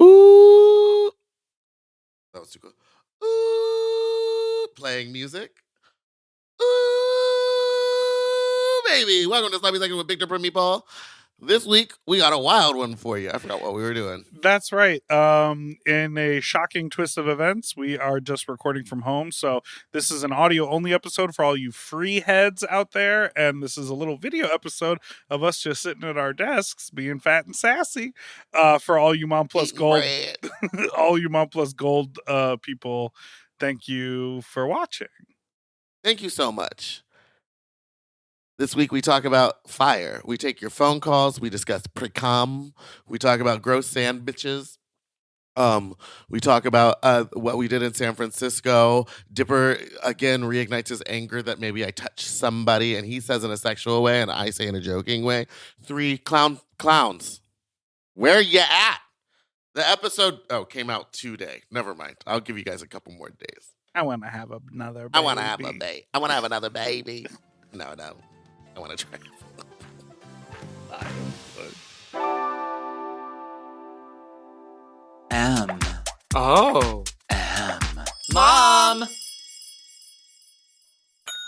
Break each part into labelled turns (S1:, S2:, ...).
S1: Ooh, that was too cool. Ooh, playing music. Ooh, baby. Welcome to Sloppy Second with Big Dipper and Meatball. This week, we got a wild one for you. I forgot what we were doing.
S2: That's right. In a shocking twist of events, we are just recording from home. So this is an audio only episode for all you free heads out there. And this is a little video episode of us just sitting at our desks being fat and sassy. For all you Mom Plus
S1: Eating
S2: Gold,
S1: bread.
S2: all you Mom Plus Gold people, thank you for watching.
S1: Thank you so much. This week we talk about fire. We take your phone calls. We discuss pre-com. We talk about gross sand bitches. We talk about what we did in San Francisco. Dipper again reignites his anger that maybe I touched somebody, and he says in a sexual way, and I say in a joking way. 3 clowns. Where you at? The episode came out today. Never mind. I'll give you guys a couple more days.
S2: I want to have another baby.
S1: I want to have a baby. I want to have another baby. No. I want to try.
S3: M.
S4: Oh.
S3: M. Mom!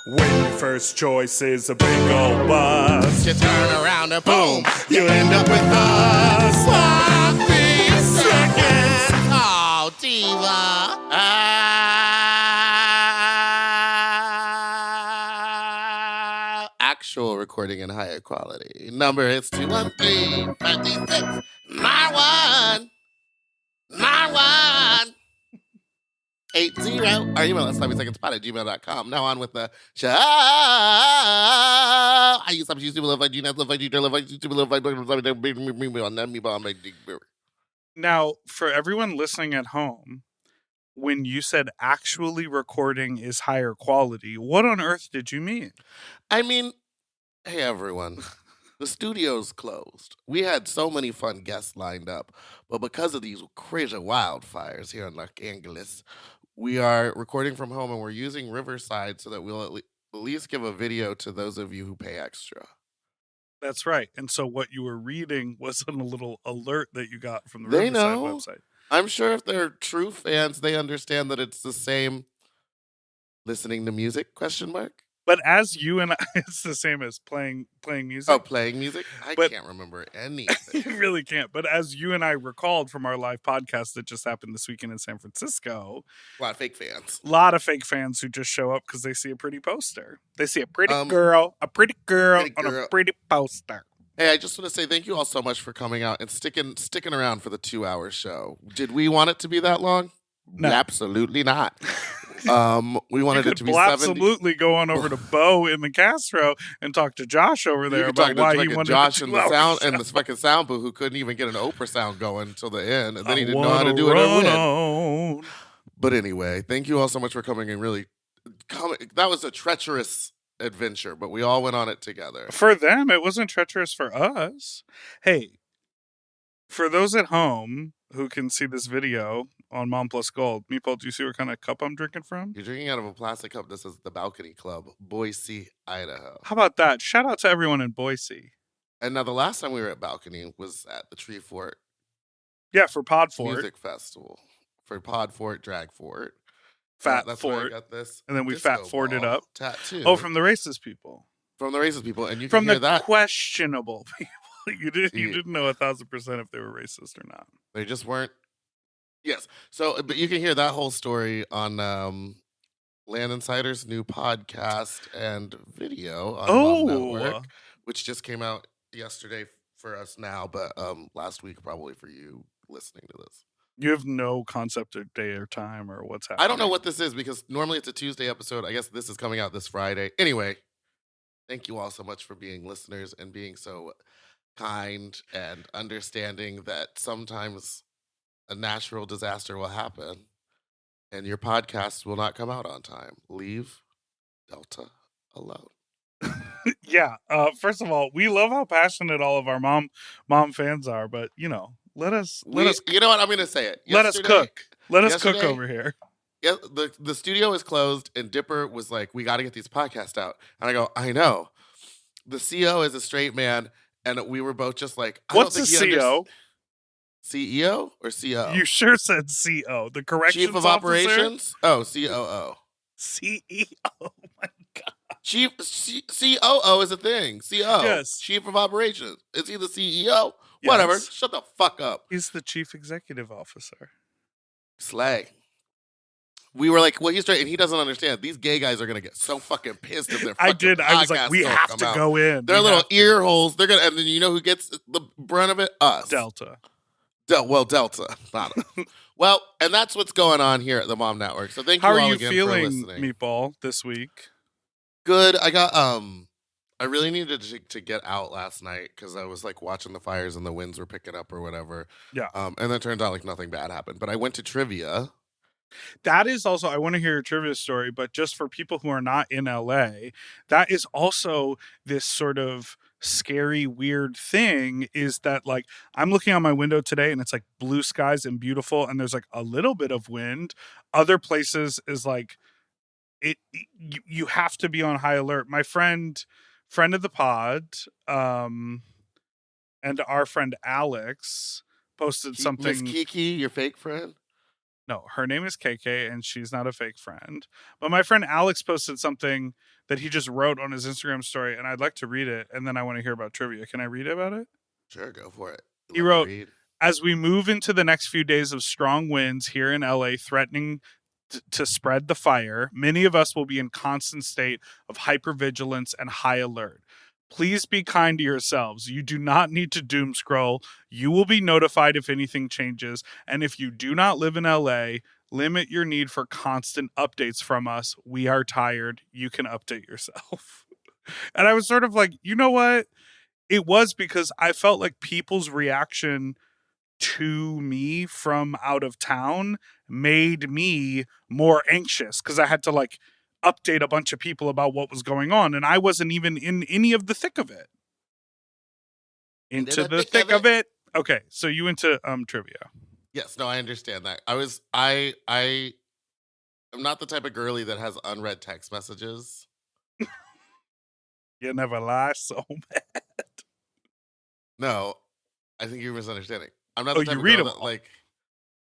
S5: When your first choice is a big old bus,
S1: You turn around and boom,
S5: you end up with us.
S1: sloppy seconds. Oh, diva. Actual recording in higher quality. Number is 213-56. 91. 80. Our email is sloppysecondspot@gmail.com. Now on with the show. I use some YouTube, love, you love, you love, YouTube, love, me on that, me on my dick.
S2: Now, for everyone listening at home, when you said actually recording is higher quality, what on earth did you mean?
S1: I mean, hey everyone, the studio's closed. We had so many fun guests lined up, but because of these crazy wildfires here in Los Angeles, we are recording from home and we're using Riverside so that we'll at least give a video to those of you who pay extra.
S2: That's right. And so what you were reading was a little alert that you got from the
S1: They
S2: Riverside
S1: know.
S2: website.
S1: I'm sure if they're true fans, they understand that it's the same listening to music, question mark?
S2: But as you and I, it's the same as playing music.
S1: Oh, playing music? I
S2: But-
S1: can't remember anything.
S2: You really can't. But as you and I recalled from our live podcast that just happened this weekend in San Francisco,
S1: A lot of fake fans.
S2: a lot of fake fans who just show up because they see a pretty poster. They see a pretty
S1: Pretty
S2: girl on
S1: girl.
S2: a pretty poster.
S1: Hey, I just want to say thank you all so much for coming out and sticking around for the 2-hour show. Did we want it to be that long?
S2: No.
S1: Absolutely not. We wanted
S2: You
S1: it to
S2: could
S1: be 70.
S2: absolutely go on over to Bo in the Castro and talk to Josh over
S1: You
S2: there
S1: could talk
S2: about why
S1: to
S2: he
S1: fucking
S2: wanted
S1: Josh
S2: the
S1: and the
S2: 2-hour
S1: sound
S2: show.
S1: and the fucking sound booth who couldn't even get an Oprah sound going until the end, and then he
S2: I
S1: didn't know how to
S2: wanna
S1: do it or
S2: run
S1: win.
S2: on.
S1: But anyway, thank you all so much for coming and really coming. That was a treacherous adventure, but we all went on it together.
S2: For them, it wasn't treacherous for us. Hey, for those at home who can see this video on Mom Plus Gold, Meatball, do you see what kind of cup I'm drinking from?
S1: You're drinking out of a plastic cup. This is the Balcony Club, Boise, Idaho.
S2: How about that? Shout out to everyone in Boise.
S1: And now the last time we were at Balcony was at the Tree Fort
S2: Yeah, for Pod Fort,
S1: Music Festival for Pod Fort, Drag Fort.
S2: Fat
S1: That's where I
S2: Fort,
S1: got this.
S2: and then we
S1: disco
S2: fat forted
S1: ball
S2: up.
S1: tattoo.
S2: Oh, from the racist people.
S1: From the racist people, and you
S2: From
S1: can hear
S2: the
S1: that.
S2: questionable people. You
S1: Yeah.
S2: didn't know 1,000% if they were racist or not.
S1: They just weren't. Yes. So, but you can hear that whole story on Land Insider's new podcast and video on Mom Network, which just came out yesterday for us now, but last week probably for you listening to this.
S2: You have no concept of day or time or what's happening.
S1: I don't know what this is because normally it's a Tuesday episode. I guess this is coming out this Friday. Anyway, thank you all so much for being listeners and being so kind and understanding that sometimes a natural disaster will happen and your podcast will not come out on time. Leave Delta alone.
S2: Yeah. First of all, we love how passionate all of our mom fans are, but let us
S1: You know what? I'm going to say it.
S2: let us
S1: Yesterday-
S2: cook. Let us cook
S1: yesterday-
S2: over here.
S1: Yeah, the studio is closed, and Dipper was like, "We got to get these podcasts out." And I go, "I know." The CO is a straight man, and we were both just like, I
S2: What's
S1: don't
S2: a
S1: think he
S2: CO?
S1: CEO or CO?
S2: You sure said CO. The corrections
S1: Chief of
S2: officer?
S1: Operations? Oh, COO.
S2: CEO. My God.
S1: COO is a thing. CO.
S2: Yes.
S1: Chief of Operations. Is he the CEO?
S2: Yes.
S1: Whatever. Shut the fuck up.
S2: He's the chief executive officer.
S1: Slay. We were like, well, he's straight, and he doesn't understand. These gay guys are gonna get so fucking pissed if their
S2: I
S1: fucking
S2: did. I was like,
S1: podcasts
S2: we
S1: don't
S2: have
S1: come
S2: to
S1: out.
S2: go in.
S1: Their
S2: We
S1: little
S2: have to.
S1: ear holes. They're gonna, and then you know who gets the brunt of it? Us.
S2: Delta.
S1: Delta, not us. Well, and that's what's going on here at the Mom Network. So thank
S2: How
S1: you
S2: are
S1: all
S2: you
S1: again for
S2: feeling,
S1: listening.
S2: Meatball, this week?
S1: Good. I got I really needed to get out last night because I was like watching the fires and the winds were picking up or whatever.
S2: Yeah.
S1: And then it turns out like nothing bad happened. But I went to trivia.
S2: That is also, I want to hear your trivia story, but just for people who are not in LA, that is also this sort of scary, weird thing is that like I'm looking out my window today and it's like blue skies and beautiful and there's like a little bit of wind. Other places is like you have to be on high alert. My friend of the pod, and our friend Alex posted
S1: Miss
S2: something.
S1: Kiki, your fake friend.
S2: No, her name is KK and she's not a fake friend. But my friend Alex posted something that he just wrote on his Instagram story and I'd like to read it and then I want to hear about trivia. Can I read about it?
S1: Sure, go for it.
S2: He wrote, as we move into the next few days of strong winds here in LA threatening to spread the fire, many of us will be in constant state of hypervigilance and high alert. Please be kind to yourselves. You do not need to doom scroll. You will be notified if anything changes. And if you do not live in LA, limit your need for constant updates from us. We are tired. You can update yourself. And I was sort of like, you know what? It was because I felt like people's reaction to me from out of town made me more anxious because I had to like update a bunch of people about what was going on and I wasn't even in any of the thick of it. Into the thick of it. Okay, so you into trivia.
S1: Yes, no, I understand that. I am not the type of girly that has unread text messages.
S2: You never lie so bad.
S1: No, I think you're misunderstanding. I'm not
S2: Oh,
S1: the type
S2: you
S1: of
S2: read
S1: girl
S2: them
S1: that,
S2: all.
S1: like,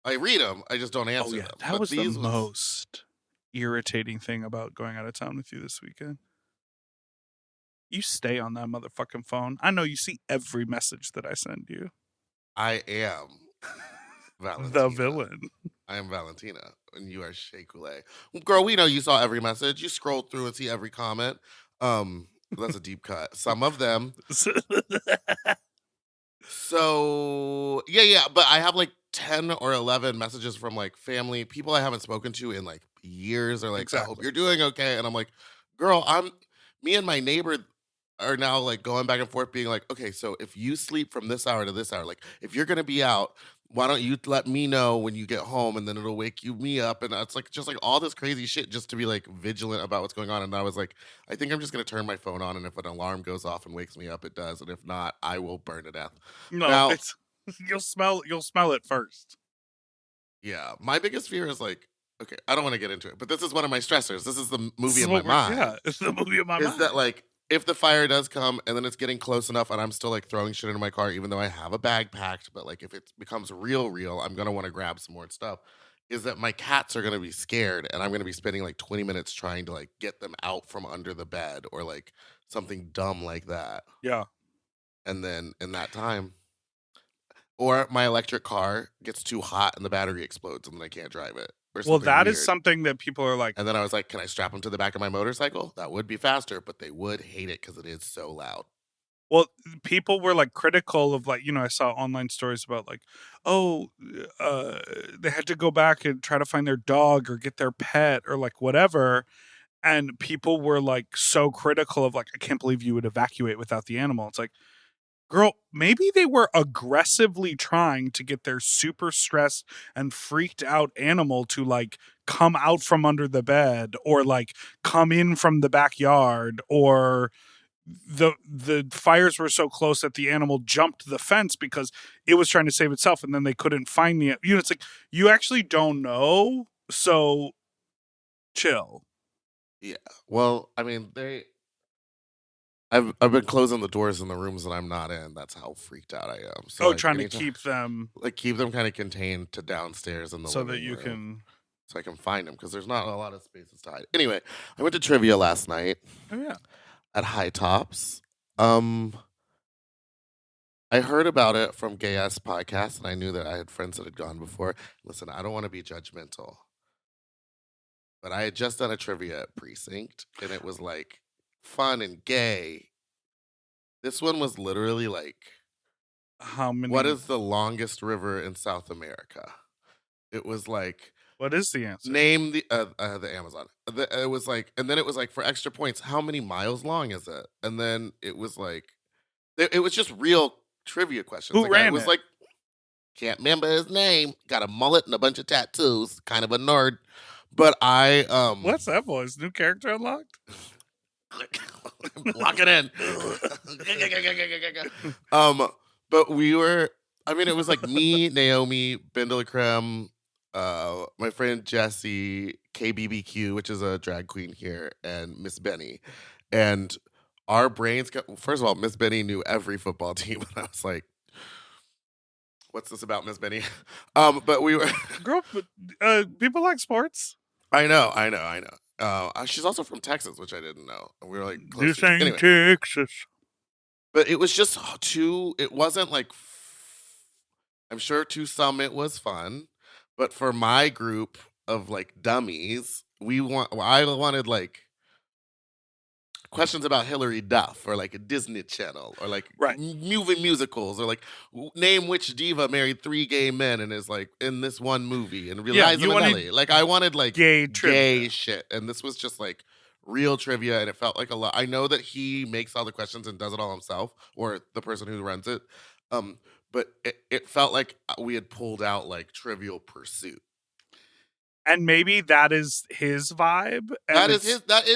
S1: I read them, I just don't answer them.
S2: That was the most irritating thing about going out of town with you this weekend. You stay on that motherfucking phone. I know you see every message that I send you.
S1: I am Valentina.
S2: The villain.
S1: I am Valentina, and you are Shea Coulee. Girl, we know you saw every message. You scrolled through and see every comment. That's a deep cut. Some of them. So yeah, but I have like 10 or 11 messages from like family, people I haven't spoken to in like years. Are like,
S2: Exactly.
S1: I hope you're doing okay. And I'm like, girl, me and my neighbor are now like going back and forth being like, okay, so if you sleep from this hour to this hour, like if you're gonna be out, why don't you let me know when you get home and then it'll wake me up. And it's like just like all this crazy shit just to be like vigilant about what's going on. And I was like, I think I'm just gonna turn my phone on, and if an alarm goes off and wakes me up, it does. And if not, I will burn to death.
S2: No,
S1: Now-
S2: you'll smell it first.
S1: Yeah, my biggest fear is like, okay, I don't want to get into it, but this is one of my stressors. This is the movie
S2: This
S1: in
S2: is
S1: my
S2: what we're-
S1: mind.
S2: Yeah, it's the movie in my
S1: Is
S2: mind.
S1: that like, if the fire does come and then it's getting close enough and I'm still like throwing shit into my car, even though I have a bag packed, but like if it becomes real, I'm gonna want to grab some more stuff. Is that my cats are gonna be scared and I'm gonna be spending like 20 minutes trying to like get them out from under the bed or like something dumb like that.
S2: Yeah.
S1: And then in that time, or my electric car gets too hot and the battery explodes and then I can't drive it. Or
S2: Well,
S1: something
S2: that is
S1: weird.
S2: something that people are like,
S1: And then I was like, can I strap them to the back of my motorcycle? That would be faster, but they would hate it because it is so loud.
S2: well, people were like critical of like, I saw online stories about like, they had to go back and try to find their dog or get their pet or like whatever. And people were like so critical of like, I can't believe you would evacuate without the animal. It's like, girl, maybe they were aggressively trying to get their super stressed and freaked out animal to like come out from under the bed or like come in from the backyard, or the fires were so close that the animal jumped the fence because it was trying to save itself and then they couldn't find the, it's like, you actually don't know. So chill.
S1: Yeah. Well, I mean, I've been closing the doors in the rooms that I'm not in. That's how freaked out I am. So like
S2: trying to
S1: anytime,
S2: keep them
S1: keep them kind of contained to downstairs in the
S2: so
S1: living
S2: that you
S1: room,
S2: can.
S1: so I can find them because there's not a lot of spaces to hide. Anyway, I went to trivia last night
S2: Oh yeah.
S1: at High Tops. I heard about it from Gay Ass Podcast, and I knew that I had friends that had gone before. Listen, I don't want to be judgmental, but I had just done a trivia at Precinct, and it was like fun and gay. This one was literally like,
S2: How many?
S1: what is the longest river in South America? It was like,
S2: What is the answer?
S1: name the Amazon. It was like, and then it was like, for extra points, how many miles long is it? And then it was like, it was just real trivia questions.
S2: Who
S1: Like,
S2: ran
S1: it was
S2: it?
S1: like, can't remember his name. Got a mullet and a bunch of tattoos. Kind of a nerd. But I
S2: What's that voice? New character unlocked?
S1: lock it in. But we were, I mean, it was like me, Naomi, Bindalacreme, my friend Jessie, KBBQ, which is a drag queen here, and Miss Benny. And our brains got, first of all, Miss Benny knew every football team. And I was like, what's this about, Miss Benny? But we were,
S2: Girl, but people like sports.
S1: I know. She's also from Texas, which I didn't know. And we were like, close
S2: This
S1: to-
S2: ain't
S1: anyway.
S2: Texas.
S1: But it was just too, it wasn't like, I'm sure to some it was fun, but for my group of like dummies, I wanted like questions about Hillary Duff or like a Disney Channel or like
S2: Right.
S1: movie musicals or like name which diva married 3 gay men and is like in this one movie and
S2: Yeah,
S1: Liza
S2: you wanted
S1: Minnelli. Like I wanted like
S2: Gay trivia.
S1: gay shit, and this was just like real trivia, and it felt like a lot. I know that he makes all the questions and does it all himself, or the person who runs it. But it felt like we had pulled out like Trivial Pursuit.
S2: And maybe that is his vibe. And
S1: That is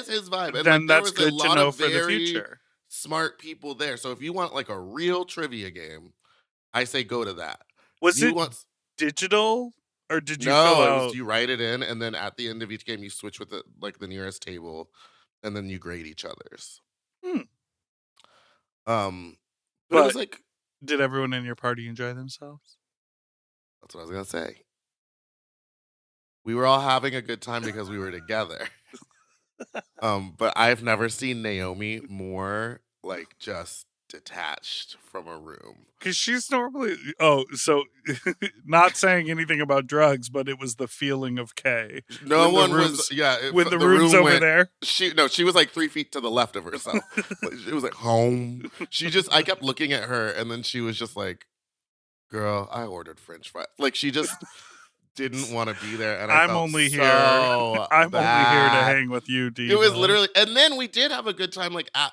S1: his vibe. And
S2: then
S1: like there
S2: that's
S1: was a
S2: good to
S1: lot
S2: know
S1: of
S2: for the
S1: very
S2: future.
S1: smart people there. So if you want like a real trivia game, I say go to that.
S2: Was
S1: you
S2: it
S1: want
S2: digital, or did you
S1: no,
S2: fill
S1: it
S2: out?
S1: was you write it in, and then at the end of each game you switch with the nearest table, and then you grade each other's. But it was
S2: But-
S1: like,
S2: Did everyone in your party enjoy themselves?
S1: that's what I was gonna say. We were all having a good time because we were together. But I've never seen Naomi more like just detached from a room.
S2: Because she's normally not saying anything about drugs, but it was the feeling of Kay.
S1: No
S2: When the
S1: one
S2: rooms-
S1: was, yeah.
S2: When the room's
S1: room
S2: over
S1: went-
S2: there.
S1: She was like 3 feet to the left of herself. It was like home. I kept looking at her, and then she was just like, "Girl, I ordered French fries." Like she just didn't want to be there, and
S2: I'm
S1: felt
S2: only here.
S1: so
S2: I'm only here to
S1: bad.
S2: hang with you, Diva.
S1: It was literally, and then we did have a good time. Like at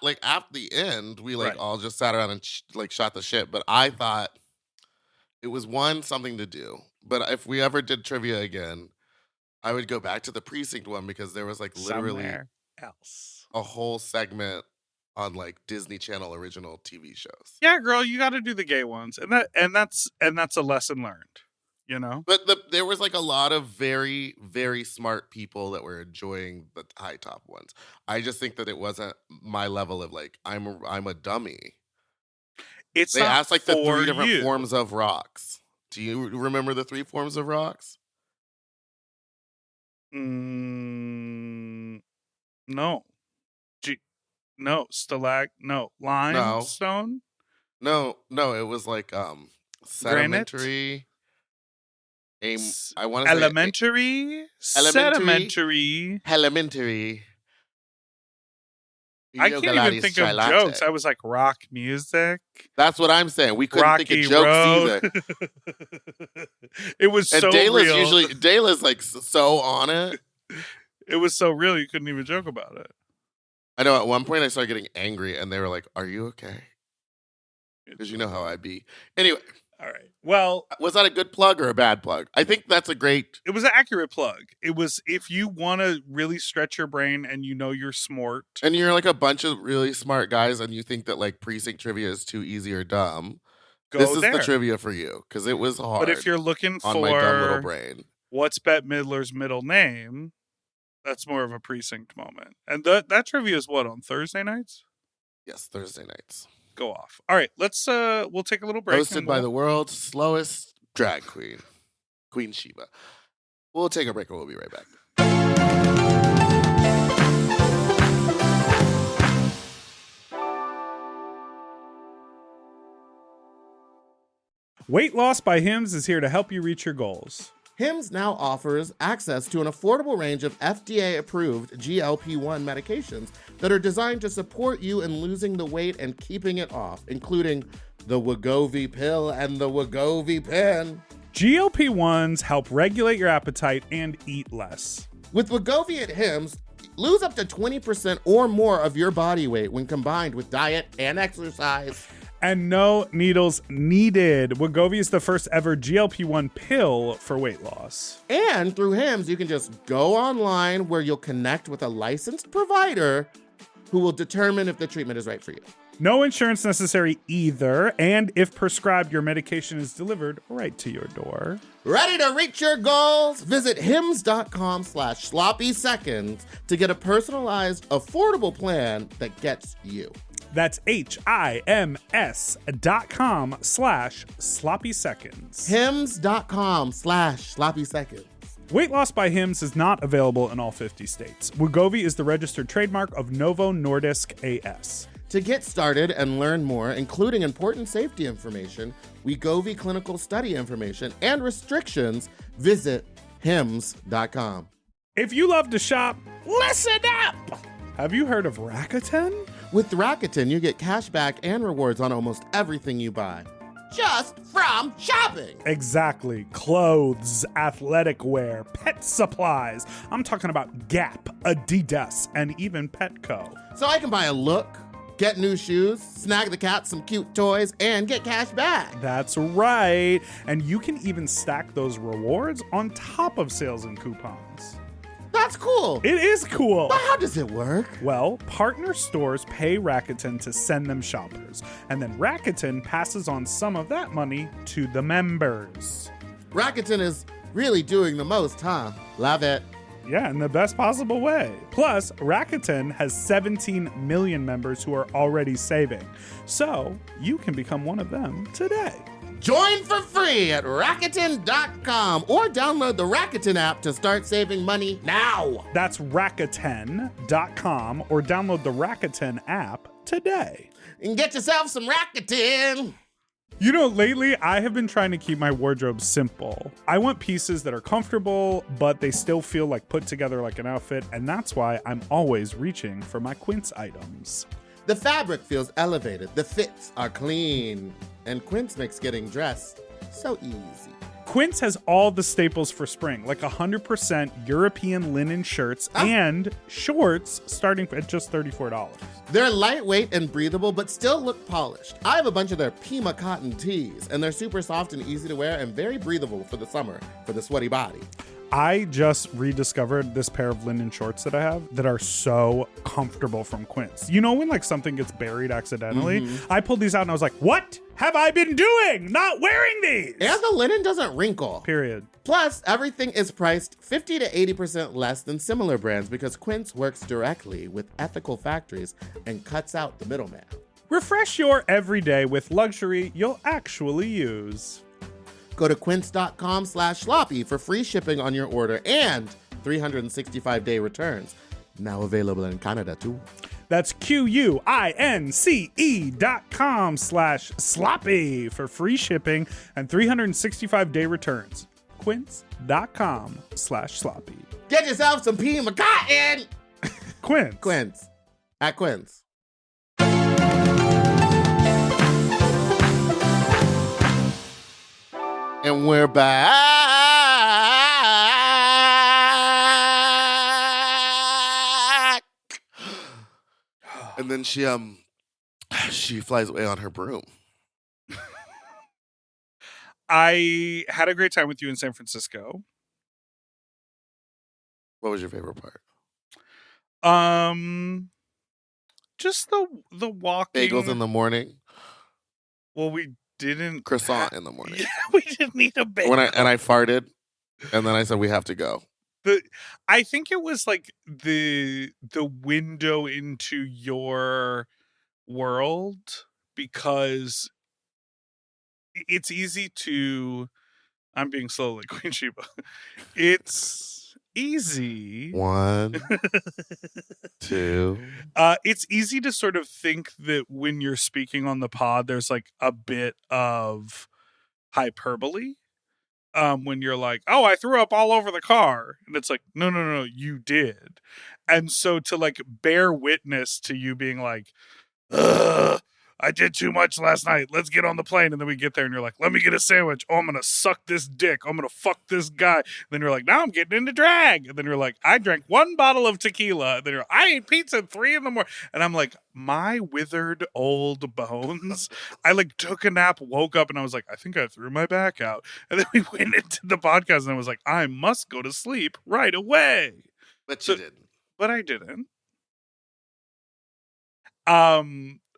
S1: the end, we like
S2: Right.
S1: all just sat around and shot the shit. But I thought it was something to do. But if we ever did trivia again, I would go back to the Precinct one because there was like literally
S2: somewhere else.
S1: a whole segment on like Disney Channel original TV shows.
S2: Yeah, girl, you got to do the gay ones, and that's a lesson learned. You know,
S1: But there was like a lot of very, very smart people that were enjoying the high top ones. I just think that it wasn't my level of like I'm a dummy.
S2: it's
S1: They
S2: not
S1: asked like the 3
S2: for
S1: different
S2: you.
S1: forms of rocks. Do you remember the 3 forms of rocks?
S2: No. No, no, limestone.
S1: No, it was like sedimentary. I want to say
S2: Elementary, sedimentary.
S1: elementary.
S2: I can't even think of jokes. I was like rock music.
S1: That's what I'm saying. We couldn't think
S2: Rocky
S1: of jokes
S2: Road.
S1: either.
S2: It was
S1: And
S2: so
S1: Dayla's
S2: real.
S1: Dayla's like so on it.
S2: It was so real you couldn't even joke about it.
S1: I know at one point I started getting angry and they were like, "Are you okay?" Because you know how I be. Anyway,
S2: All right. Well,
S1: was that a good plug or a bad plug? I think that's a great.
S2: it was an accurate plug. It was if you want to really stretch your brain and you know you're smart.
S1: And you're like a bunch of really smart guys, and you think that like precinct trivia is too easy or dumb.
S2: Go
S1: This is
S2: there.
S1: the trivia for you because it was hard.
S2: But if you're looking
S1: on my dumb little
S2: for
S1: brain,
S2: what's Bette Midler's middle name, that's more of a precinct moment. And that trivia is what, on Thursday nights?
S1: Yes, Thursday nights.
S2: Go off. All right, we'll take a little break.
S1: Hosted by the world's slowest drag queen, Queen Sheba. We'll take a break and we'll be right back.
S2: Weight Loss by Hims is here to help you reach your goals.
S1: Hims now offers access to an affordable range of FDA-approved GLP-1 medications that are designed to support you in losing the weight and keeping it off, including the Wegovy pill and the Wegovy pen.
S2: GLP-1s help regulate your appetite and eat less.
S1: With Wegovy at Hims, lose up to 20% or more of your body weight when combined with diet and exercise.
S2: And no needles needed. Wegovy is the first ever GLP-1 pill for weight loss.
S1: And through Hims, you can just go online where you'll connect with a licensed provider who will determine if the treatment is right for you.
S2: No insurance necessary either. And if prescribed, your medication is delivered right to your door.
S1: Ready to reach your goals? Visit hims.com/sloppyseconds to get a personalized, affordable plan that gets you.
S2: That's HIMS.com/sloppyseconds.
S1: hims.com/sloppyseconds.
S2: Weight Loss by Hims is not available in all 50 states. Wegovy is the registered trademark of Novo Nordisk AS.
S1: To get started and learn more, including important safety information, Wegovy clinical study information, and restrictions, visit hims.com.
S2: If you love to shop, listen up! Have you heard of Rakuten?
S1: With Rakuten, you get cash back and rewards on almost everything you buy. Just from shopping.
S2: Exactly. Clothes, athletic wear, pet supplies. I'm talking about Gap, Adidas, and even Petco.
S1: So I can buy a look, get new shoes, snag the cat some cute toys, and get cash back.
S2: That's right. And you can even stack those rewards on top of sales and coupons.
S1: That's cool.
S2: It is cool.
S1: But how does it work?
S2: Well, partner stores pay Rakuten to send them shoppers, and then Rakuten passes on some of that money to the members.
S1: Rakuten is really doing the most, huh? Love it.
S2: Yeah, in the best possible way. Plus, Rakuten has 17 million members who are already saving. So, you can become one of them today.
S1: Join for free at Rakuten.com or download the Rakuten app to start saving money now.
S2: That's Rakuten.com or download the Rakuten app today.
S1: And get yourself some Rakuten.
S2: You know, lately I have been trying to keep my wardrobe simple. I want pieces that are comfortable, but they still feel like put together like an outfit, and that's why I'm always reaching for my Quince items.
S1: The fabric feels elevated, the fits are clean, and Quince makes getting dressed so easy.
S2: Quince has all the staples for spring, like 100% European linen shirts and shorts starting at just $34.
S1: They're lightweight and breathable, but still look polished. I have a bunch of their Pima cotton tees, and they're super soft and easy to wear and very breathable for the summer, for the sweaty body.
S2: I just rediscovered this pair of linen shorts that I have that are so comfortable from Quince. You know when like something gets buried accidentally? Mm-hmm. I pulled these out and I was like, what have I been doing? Not wearing these!
S1: And the linen doesn't wrinkle.
S2: Period.
S1: Plus, everything is priced 50 to 80% less than similar brands because Quince works directly with ethical factories and cuts out the middleman.
S2: Refresh your everyday with luxury you'll actually use.
S1: Go to quince.com/sloppy for free shipping on your order and 365-day returns. Now available in Canada, too.
S2: That's QUINCE.com/sloppy for free shipping and 365-day returns. Quince.com/sloppy.
S1: Get yourself some Pima cotton!
S2: Quince.
S1: Quince. At Quince. And we're back. And then she flies away on her broom.
S2: I had a great time with you in San Francisco.
S1: What was your favorite part?
S2: Just the walking.
S1: Bagels in the morning.
S2: Well, we didn't
S1: croissant in the morning.
S2: Yeah, we didn't eat a bagel.
S1: I farted, and then I said we have to go.
S2: I think it was like the window into your world because it's easy to. I'm being slow like Queen Sheba. It's easy.
S1: 1, 2.
S2: It's easy to sort of think that when you're speaking on the pod, there's like a bit of hyperbole. When you're like, oh, I threw up all over the car. And it's like, no, you did. And so to like bear witness to you being like, ugh, I did too much last night. Let's get on the plane. And then we get there and you're like, let me get a sandwich. Oh, I'm going to suck this dick. I'm going to fuck this guy. And then you're like, now I'm getting into drag. And then you're like, I drank 1 bottle of tequila. And then you're like, I ate pizza at 3 a.m. And I'm like, my withered old bones. I like took a nap, woke up, and I was like, I think I threw my back out. And then we went into the podcast and I was like, I must go to sleep right away.
S1: But you didn't.
S2: But I didn't.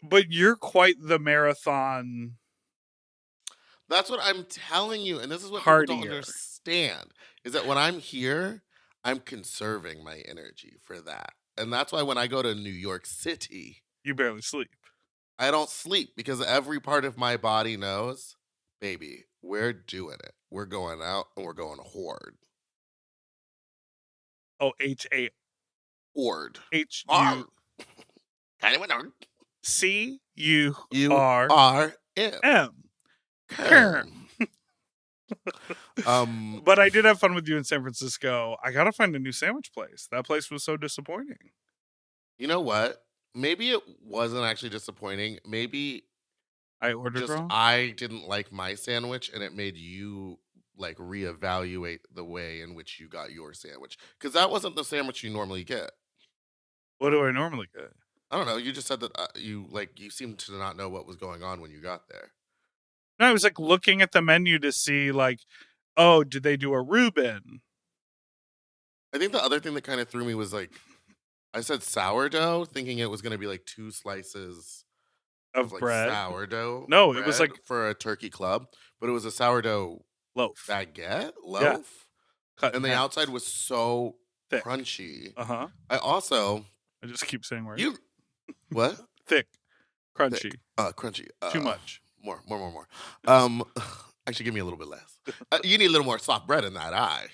S2: But you're quite the marathon.
S1: That's what I'm telling you. And this is what
S2: Partier.
S1: people don't understand. Is that when I'm here, I'm conserving my energy for that. And that's why when I go to New York City,
S2: You barely sleep.
S1: I don't sleep because every part of my body knows, baby, we're doing it. We're going out and we're going horde.
S2: Oh, H-A.
S1: Horde.
S2: H-U.
S1: Kind of an horde.
S2: C-U-R-M.
S1: U-R-M.
S2: But I did have fun with you in San Francisco. I gotta find a new sandwich place. That place was so disappointing.
S1: You know what? Maybe it wasn't actually disappointing. Maybe
S2: I ordered
S1: just
S2: wrong.
S1: I didn't like my sandwich and it made you like reevaluate the way in which you got your sandwich. Because that wasn't the sandwich you normally get.
S2: What do I normally get?
S1: I don't know. You just said that you seemed to not know what was going on when you got there.
S2: No, I was like looking at the menu to see like, oh, did they do a Reuben?
S1: I think the other thing that kind of threw me was like, I said sourdough, thinking it was going to be like 2 slices
S2: Of
S1: like
S2: bread?
S1: sourdough.
S2: No, it was
S1: bread
S2: like
S1: for a turkey club, but it was a sourdough
S2: loaf.
S1: baguette loaf,
S2: Cut
S1: and
S2: in
S1: the
S2: half.
S1: outside was so
S2: Thick.
S1: crunchy.
S2: Uh-huh.
S1: I
S2: just keep saying words.
S1: you what
S2: Thick. Crunchy.
S1: Thick. Crunchy.
S2: Too much.
S1: More. Actually, give me a little bit less. You need a little more soft bread in that eye.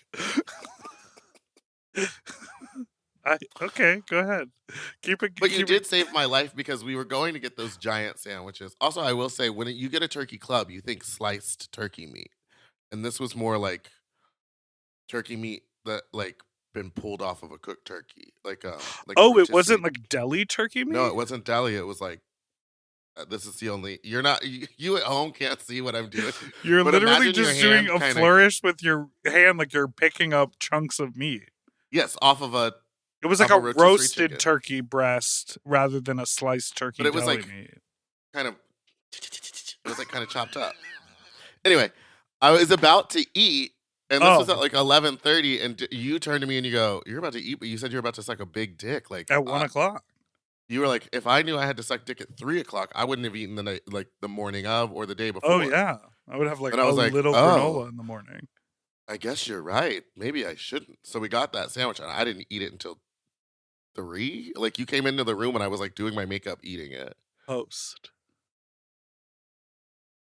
S2: Okay, go ahead. Keep it.
S1: But you did save my life because we were going to get those giant sandwiches. Also, I will say, when you get a turkey club, you think sliced turkey meat, and this was more like turkey meat that like been pulled off of a cooked turkey, like
S2: Oh, it
S1: rotisserie.
S2: wasn't like deli turkey meat.
S1: No, it wasn't deli. It was like this is the only. You're not. You at home can't see what I'm doing.
S2: You're
S1: But
S2: literally
S1: imagine your
S2: just doing
S1: hand
S2: a
S1: kinda-
S2: flourish with your hand, like you're picking up chunks of meat.
S1: Yes, off of a.
S2: It was like
S1: Of
S2: a
S1: a rotisserie
S2: roasted
S1: chicken.
S2: turkey breast rather than a sliced turkey
S1: But it was
S2: deli
S1: like-
S2: meat.
S1: Kind of. It was like kind of chopped up. Anyway, I was about to eat, and this was
S2: Oh.
S1: at like 11:30, and you turned to me and you go, "You're about to eat," but you said you're about to suck a big dick. Like
S2: At 1 o'clock.
S1: You were like, if I knew I had to suck dick at 3:00, I wouldn't have eaten the night, like the morning of or the day before.
S2: Oh yeah, I would have like
S1: And
S2: a
S1: I was like,
S2: little
S1: oh.
S2: granola in the morning.
S1: I guess you're right. Maybe I shouldn't. So we got that sandwich, and I didn't eat it until 3. Like you came into the room, and I was like doing my makeup, eating it.
S2: Post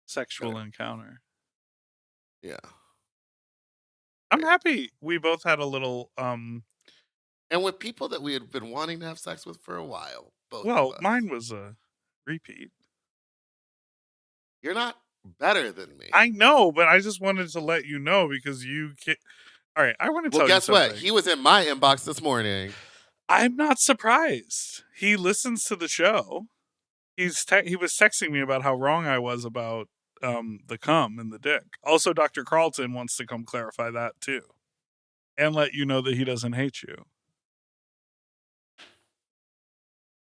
S2: sexual encounter.
S1: Yeah.
S2: I'm happy we both had a little.
S1: And with people that we had been wanting to have sex with for a while. Both.
S2: Well,
S1: of us.
S2: mine was a repeat.
S1: You're not better than me.
S2: I know, but I just wanted to let you know because you can't. All right, I want to tell
S1: Well,
S2: you
S1: guess
S2: something.
S1: what? He was in my inbox this morning.
S2: I'm not surprised. He listens to the show. He was texting me about how wrong I was about the cum and the dick. Also, Dr. Carlton wants to come clarify that too, and let you know that he doesn't hate you.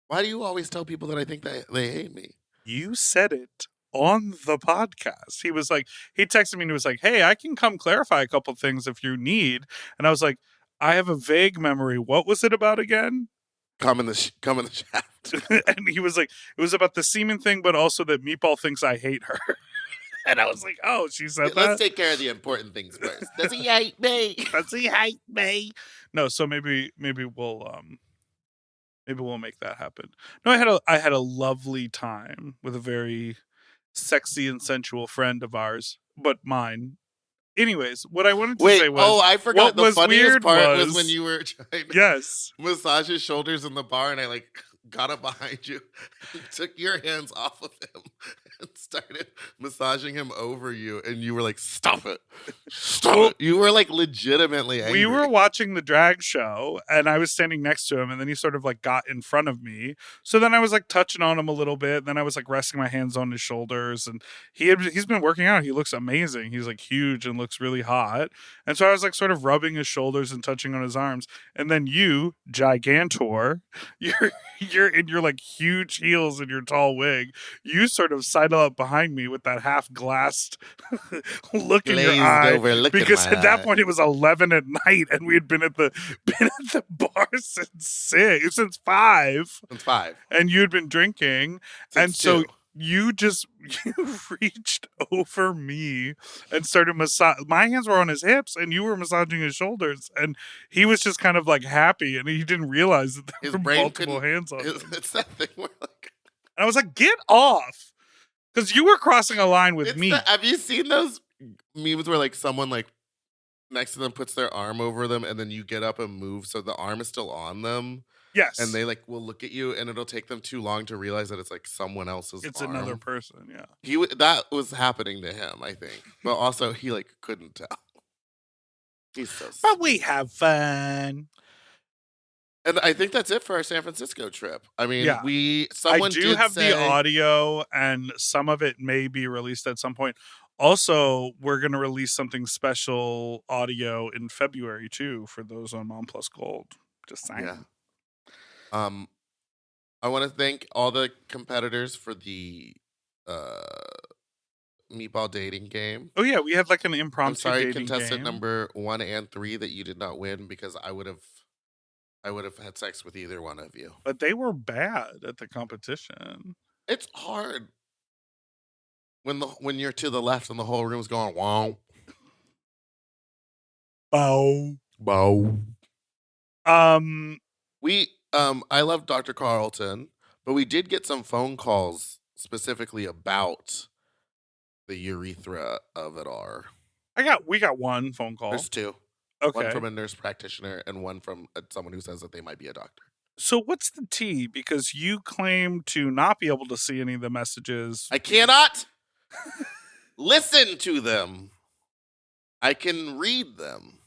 S1: Why do you always tell people that I think that they hate me?
S2: You said it on the podcast. He was like, he texted me and he was like, hey, I can come clarify a couple things if you need. And I was like, I have a vague memory. What was it about again?
S1: Come in the shaft.
S2: And he was like, it was about the semen thing, but also that Meatball thinks I hate her. And I was like, oh, she said that?
S1: Let's take care of the important things first. Does he hate me?
S2: Does he hate me? No, so maybe we'll Maybe we'll make that happen. No, I had a lovely time with a very sexy and sensual friend of ours, but mine. Anyways, what I wanted to
S1: Wait,
S2: say was
S1: I
S2: what
S1: forgot. The
S2: was
S1: funniest
S2: weird
S1: part was when
S2: was
S1: you were trying to
S2: yes.
S1: massage his shoulders in the bar, and I like got up behind you and took your hands off of him and started massaging him over you, and you were like, "Stop it, stop
S2: Well,
S1: it!" You were like legitimately angry.
S2: we were watching the drag show and I was standing next to him and then he sort of like got in front of me. So then I was like touching on him a little bit. And then I was like resting my hands on his shoulders and he's been working out. He looks amazing. He's like huge and looks really hot. And so I was like sort of rubbing his shoulders and touching on his arms. And then you, Gigantor, you're in your like huge heels and your tall wig. You sort of sidle up behind me with that half glassed look in your
S1: glazed
S2: eye
S1: over look
S2: because
S1: in my
S2: at that
S1: eye.
S2: point it was 11 at night and we had been at the bar since 5
S1: It's 5.
S2: and you'd been drinking and
S1: Since
S2: so
S1: 2.
S2: you reached over me and started massage. My hands were on his hips and you were massaging his shoulders and he was just kind of like happy and he didn't realize that there
S1: His
S2: were
S1: brain
S2: multiple
S1: couldn't.
S2: hands on him.
S1: It's that thing where like
S2: And I was like, get off. Because you were crossing a line with me.
S1: Have you seen those memes where like someone like next to them puts their arm over them and then you get up and move so the arm is still on them
S2: Yes.
S1: and they like will look at you and it'll take them too long to realize that it's like someone else's
S2: It's
S1: arm.
S2: another person, yeah.
S1: That was happening to him, I think. But also he like couldn't tell. He's so
S2: But we have fun.
S1: And I think that's it for our San Francisco trip. I mean,
S2: Yeah.
S1: someone
S2: I do
S1: did
S2: have
S1: say,
S2: the audio, and some of it may be released at some point. Also, we're going to release something special audio in February, too, for those on Mom Plus Gold. Just saying.
S1: Yeah. I want to thank all the competitors for the meatball dating game.
S2: Oh, yeah, we had like an
S1: I'm
S2: impromptu
S1: sorry,
S2: dating
S1: contestant
S2: game.
S1: number 1 and 3, that you did not win because I would have had sex with either one of you.
S2: But they were bad at the competition.
S1: It's hard when you're to the left and the whole room's going wow,
S2: Bow.
S1: bow. I love Dr. Carlton, but we did get some phone calls specifically about the urethra of it all.
S2: We got one phone call.
S1: There's 2.
S2: Okay.
S1: One from a nurse practitioner and one from someone who says that they might be a doctor.
S2: So what's the tea? Because you claim to not be able to see any of the messages.
S1: I cannot listen to them. I can read them,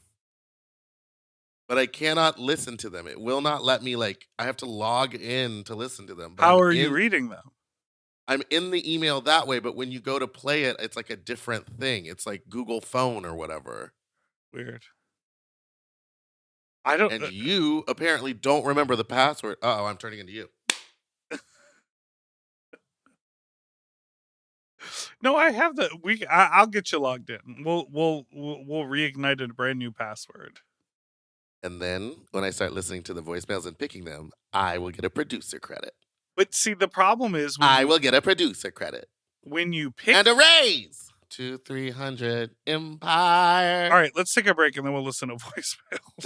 S1: but I cannot listen to them. It will not let me, I have to log in to listen to them. But
S2: How are you reading them?
S1: I'm in the email that way, but when you go to play it, it's like a different thing. It's like Google Phone or whatever.
S2: Weird. I don't.
S1: And you apparently don't remember the password. Uh-oh, I'm turning into you.
S2: No, I have the. I'll get you logged in. We'll reignite a brand new password.
S1: And then when I start listening to the voicemails and picking them, I will get a producer credit.
S2: But see, the problem is
S1: I will get a producer credit
S2: when you pick
S1: and a raise. 200-300 Empire.
S2: All right, let's take a break and then we'll listen to voicemails.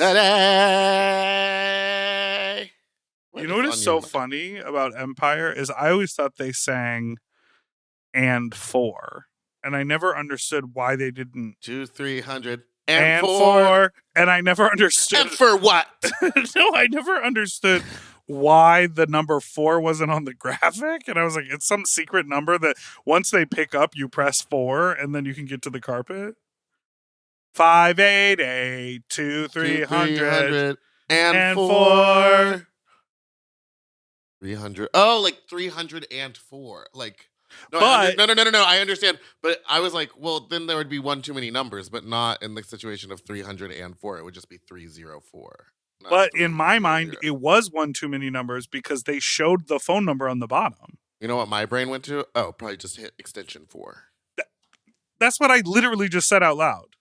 S1: Today.
S2: You know what is so funny about Empire is I always thought they sang and 4, and I never understood why they didn't
S1: 200-300
S2: and 4, and I never understood.
S1: And for what?
S2: No, I never understood why the number 4 wasn't on the graphic, and I was like, it's some secret number that once they pick up, you press 4, and then you can get to the carpet. 588 2300
S1: and 4. 300. Oh, like 304. Like no, no. I understand, but I was like, well, then there would be one too many numbers, but not in the situation of 304. It would just be 304.
S2: But in my mind, it was one too many numbers because they showed the phone number on the bottom.
S1: You know what my brain went to? Oh, probably just hit extension 4.
S2: That's what I literally just said out loud.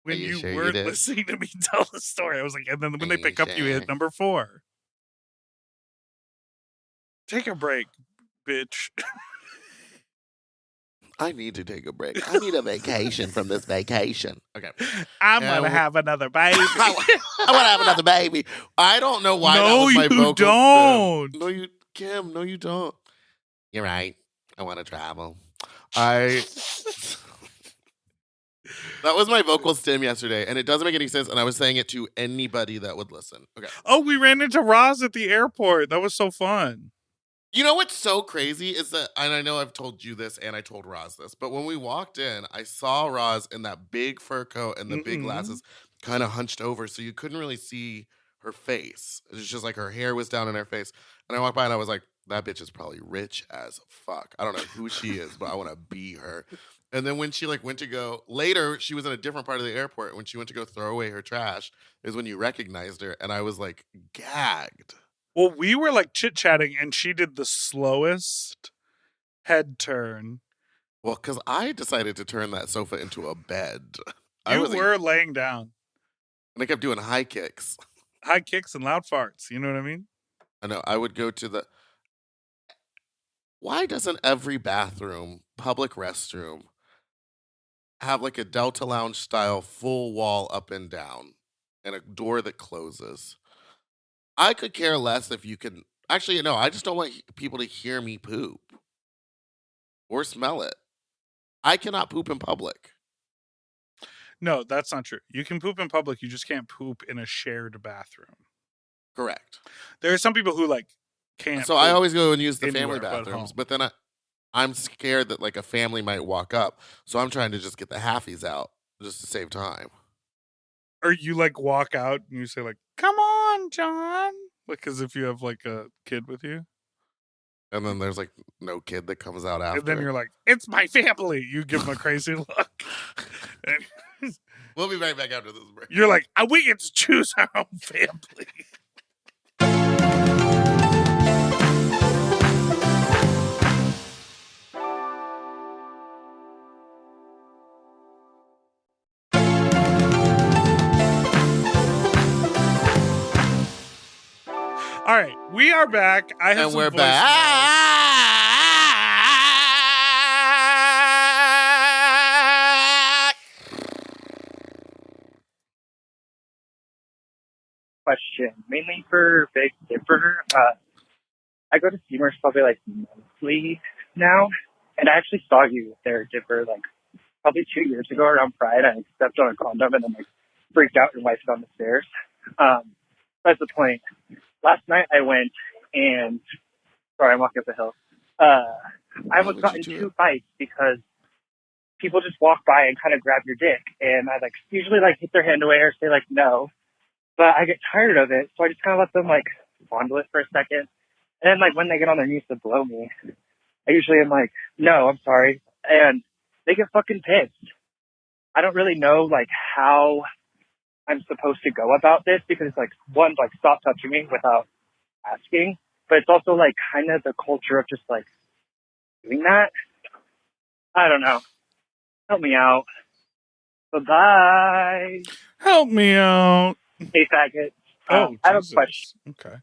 S2: When
S1: you sure
S2: weren't listening to me tell the story, I was like, and then when they pick up, you hit number 4. Take a break, bitch.
S1: I need to take a break. I need a vacation from this vacation. Okay.
S2: I'm
S1: And
S2: gonna have another baby.
S1: I want to have another baby. I don't know why that
S2: No,
S1: was my
S2: you
S1: vocal
S2: don't.
S1: stem. No, you, Kim. No, you don't. You're right. I want to travel. That was my vocal stem yesterday, and it doesn't make any sense. And I was saying it to anybody that would listen. Okay.
S2: Oh, we ran into Roz at the airport. That was so fun.
S1: You know what's so crazy is that, and I know I've told you this and I told Roz this, but when we walked in, I saw Roz in that big fur coat and the big glasses kind of hunched over, so you couldn't really see her face. It was just like her hair was down in her face. And I walked by and I was like, that bitch is probably rich as fuck. I don't know who she is, but I want to be her. And then when she like went to go later, she was in a different part of the airport. When she went to go throw away her trash, is when you recognized her, and I was like gagged.
S2: Well, we were like chit-chatting, and she did the slowest head turn.
S1: Well, because I decided to turn that sofa into a bed.
S2: You were laying down.
S1: And I kept doing high kicks.
S2: High kicks and loud farts. You know what I mean?
S1: I know. I would go to the... Why doesn't every bathroom, public restroom, have like a Delta Lounge style full wall up and down and a door that closes? I could care less if you can... Actually, no, I just don't want people to hear me poop or smell it. I cannot poop in public.
S2: No, that's not true. You can poop in public. You just can't poop in a shared bathroom.
S1: Correct.
S2: There are some people who like can't.
S1: So I always go and use the
S2: anywhere
S1: family
S2: but
S1: bathrooms,
S2: home.
S1: but then I'm scared that like a family might walk up. So I'm trying to just get the halfies out just to save time.
S2: Or you like walk out and you say like, "Come on, John," like as if you have like a kid with you.
S1: And then there's like no kid that comes out after.
S2: And then you're like, "It's my family." You give them a crazy look. And
S1: we'll be right back after this break.
S2: you're like, "We get to choose our own family." All right, we are back. I have
S1: And
S2: some
S1: we're
S2: voicemails.
S1: back.
S4: Question, mainly for Big Dipper. I go to Steamers probably like monthly now, and I actually saw you there, Dipper, like probably 2 years ago around Pride. I stepped on a condom and then like freaked out and wiped it on the stairs. That's the point. Last night I went and sorry, I'm walking up the hill. I was got in 2 fights because people just walk by and kind of grab your dick, and I like usually like hit their hand away or say like no. But I get tired of it, so I just kind of let them, like, fondle it for a second. And then, like, when they get on their knees to blow me, I usually am like, no, I'm sorry. And they get fucking pissed. I don't really know, like, how I'm supposed to go about this because it's, like, one, like, stop touching me without asking. But it's also, like, kind of the culture of just, like, doing that. I don't know. Help me out. Bye-bye.
S2: Help me out.
S4: Hey, faggot.
S2: Oh,
S4: I have a
S2: Jesus.
S4: question.
S2: Okay.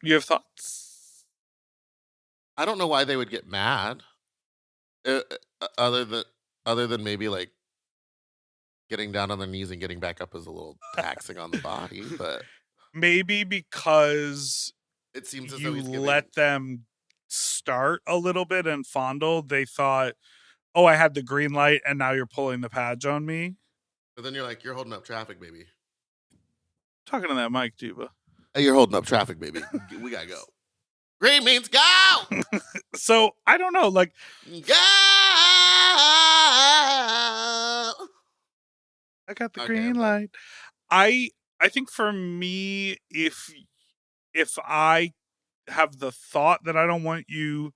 S2: You have thoughts?
S1: I don't know why they would get mad. Other than maybe like getting down on their knees and getting back up is a little taxing on the body, but
S2: maybe because
S1: it seems as though
S2: you
S1: he's giving...
S2: let them start a little bit and fondle. They thought, oh, I had the green light and now you're pulling the pads on me.
S1: But then you're like, you're holding up traffic, baby.
S2: Talking to that mic, Diva.
S1: Hey, you're holding up traffic, baby. We gotta go. Green means go!
S2: So, I don't know, like...
S1: Go!
S2: I got the green light. I think for me, if I have the thought that I don't want to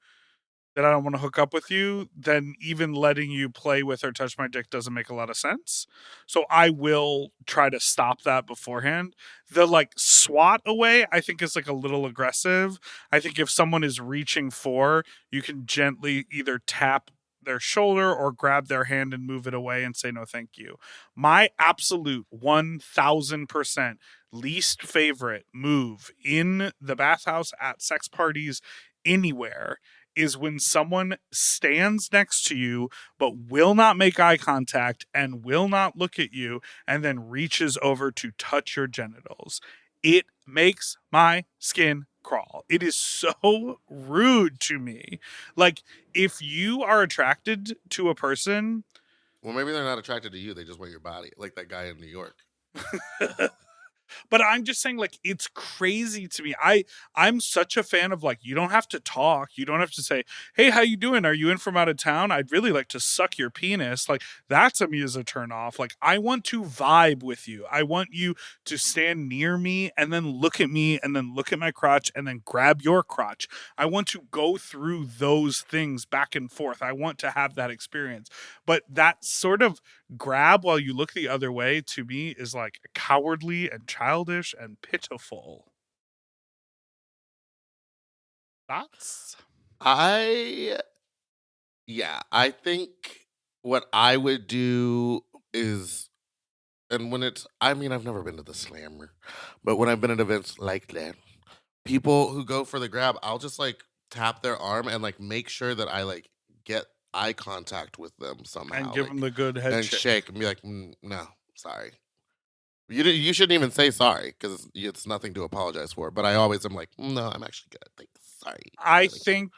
S2: hook up with you, then even letting you play with or touch my dick doesn't make a lot of sense. So I will try to stop that beforehand. The like swat away, I think is like a little aggressive. I think if someone is reaching for, you can gently either tap their shoulder or grab their hand and move it away and say no thank you. My absolute 1000% least favorite move in the bathhouse, at sex parties, anywhere, is when someone stands next to you but will not make eye contact and will not look at you and then reaches over to touch your genitals. It makes my skin crawl. It is so rude to me. Like, if you are attracted to a person,
S1: Well, maybe they're not attracted to you. They just want your body, like that guy in New York.
S2: but I'm just saying, like, it's crazy to me. I'm such a fan of, like, you don't have to talk. You don't have to say, "Hey, how you doing? Are you in from out of town? I'd really like to suck your penis." Like, that's a me as a turn off. Like, I want to vibe with you. I want you to stand near me and then look at me and then look at my crotch and then grab your crotch. I want to go through those things back and forth. I want to have that experience. But that sort of grab while you look the other way, to me, is like cowardly and childish and pitiful. Thoughts?
S1: I think what I would do is, and when it's, I mean, I've never been to the Slammer, but when I've been at events like that, people who go for the grab, I'll just like tap their arm and like make sure that I like get eye contact with them somehow,
S2: And give
S1: like,
S2: them the good head
S1: and shake and be like, no, sorry. You shouldn't even say sorry because it's nothing to apologize for. But I always am like, no, I'm actually good. Thanks. Sorry.
S2: I
S1: Really.
S2: think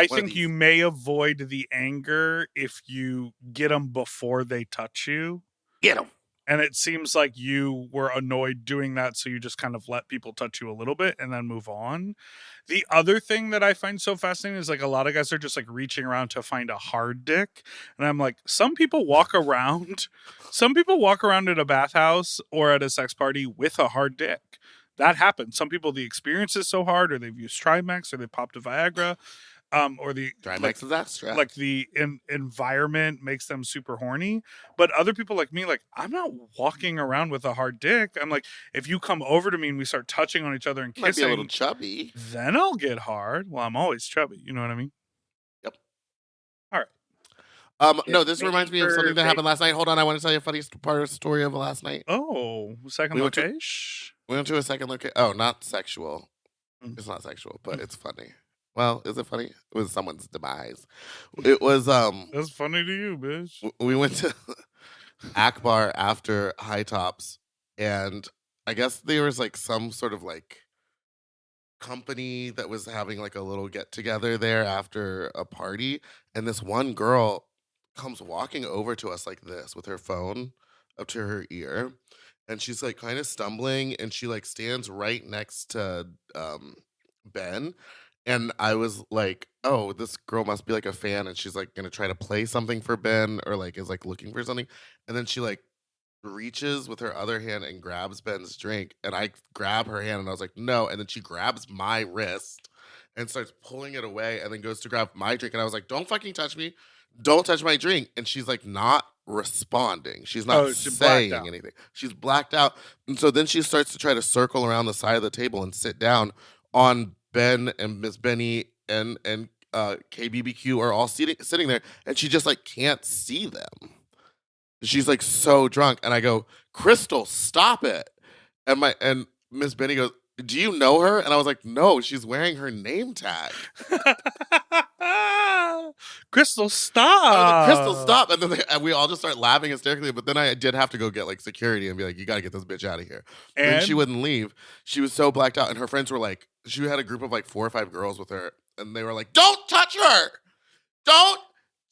S1: One of
S2: you
S1: these.
S2: may avoid the anger if you get them before they touch you.
S1: Get them.
S2: And it seems like you were annoyed doing that, so you just kind of let people touch you a little bit and then move on. The other thing that I find so fascinating is, like, a lot of guys are just like reaching around to find a hard dick. And I'm like, some people walk around at a bathhouse or at a sex party with a hard dick. That happens. Some people, the experience is so hard, or they've used Trimax, or they popped a Viagra, or the
S1: Trimax is extra.
S2: like the environment makes them super horny. But other people like me, like, I'm not walking around with a hard dick. I'm like, if you come over to me and we start touching on each other and
S1: Might be a
S2: kissing,
S1: little chubby.
S2: then I'll get hard. Well, I'm always chubby. You know what I mean?
S1: Yep.
S2: All right.
S1: No, this
S4: maybe
S1: reminds me of
S4: for
S1: something that
S4: big-
S1: happened last night. Hold on, I want to tell you a funny part of the story of last night.
S2: Oh, second
S1: We went to-
S2: location.
S1: We went to a second location. Oh, not sexual.
S2: Mm.
S1: It's not sexual, but it's funny. Well, is it funny? It was someone's demise. It was
S2: That's funny to you, bitch.
S1: we went to Akbar after High Tops, and I guess there was like some sort of like company that was having like a little get together there after a party, and this one girl comes walking over to us like this with her phone up to her ear, and she's like kind of stumbling, and she like stands right next to Ben. And I was like, oh, this girl must be like a fan, and she's like gonna try to play something for Ben, or like is like looking for something. And then she like reaches with her other hand and grabs Ben's drink, and I grab her hand, and I was like, no. And then she grabs my wrist and starts pulling it away, and then goes to grab my drink, and I was like, don't fucking touch me, don't touch my drink. And she's like not responding, she's not
S2: She's
S1: saying
S2: blacked out.
S1: anything, she's blacked out. And so then she starts to try to circle around the side of the table and sit down on Ben and Miss Benny and KBBQ are all sitting there, and she just like can't see them. She's like so drunk, and I go, Krystal, stop it. And Miss Benny goes, do you know her? And I was like, no, she's wearing her name tag.
S2: Krystal,
S1: I
S2: stop.
S1: was like, Krystal, stop. And then and we all just start laughing hysterically. But then I did have to go get like security and be like, you got to get this bitch out of here. And she wouldn't leave. She was so blacked out. And her friends were like, she had a group of like 4 or 5 girls with her. And they were like, don't touch her. Don't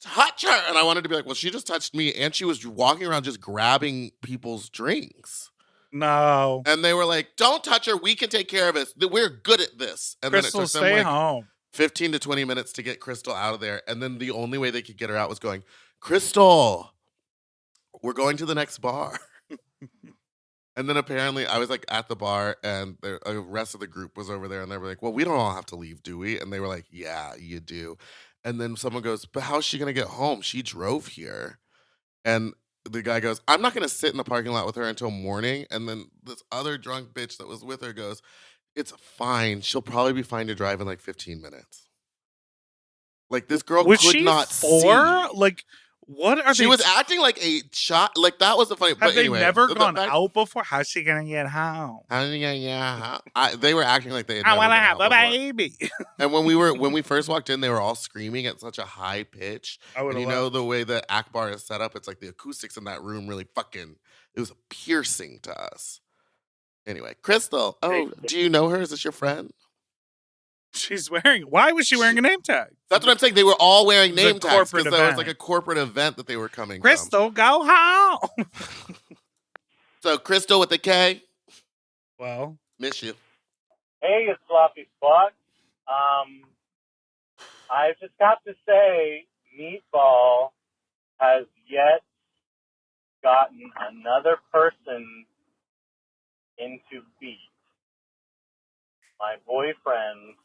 S1: touch her. And I wanted to be like, well, she just touched me. And she was walking around just grabbing people's drinks.
S2: No.
S1: And they were like, don't touch her. We can take care of it. We're good at this. And then it
S2: Krystal,
S1: took them
S2: stay
S1: like
S2: home.
S1: 15 to 20 minutes to get Krystal out of there. And then the only way they could get her out was going, Krystal, we're going to the next bar. And then apparently I was like at the bar, and the rest of the group was over there, and they were like, well, we don't all have to leave, do we? And they were like, yeah, you do. And then someone goes, but how's she going to get home? She drove here. And the guy goes, I'm not going to sit in the parking lot with her until morning. And then this other drunk bitch that was with her goes, it's fine. She'll probably be fine to drive in like 15 minutes. Like, this girl
S2: Was
S1: could
S2: she
S1: not
S2: 4?
S1: see.
S2: Like, What are
S1: She
S2: they?
S1: was acting like a shot. Like that was the funny.
S2: Have
S1: but
S2: they
S1: anyway,
S2: never
S1: the
S2: gone
S1: fact-
S2: out before? How's she gonna get home?
S1: They were acting like they had
S2: I
S1: never
S2: want to
S1: been
S2: have
S1: out
S2: a
S1: before.
S2: baby.
S1: And when we first walked in, they were all screaming at such a high pitch.
S2: I would
S1: And
S2: have
S1: you know
S2: loved.
S1: the way that Akbar is set up, it's like the acoustics in that room really fucking. It was piercing to us. Anyway, Krystal. Oh, do you know her? Is this your friend?
S2: She's wearing. Why was she wearing a name tag?
S1: That's what I'm saying. They were all wearing
S2: The
S1: name tags
S2: corporate
S1: because there was
S2: event.
S1: like a corporate event that they were coming from.
S2: Krystal, go home.
S1: So Krystal with the K,
S2: Well,
S1: miss you.
S6: Hey, it's Sloppy Spot. I just got to say, Meatball has yet gotten another person into beat. My boyfriend,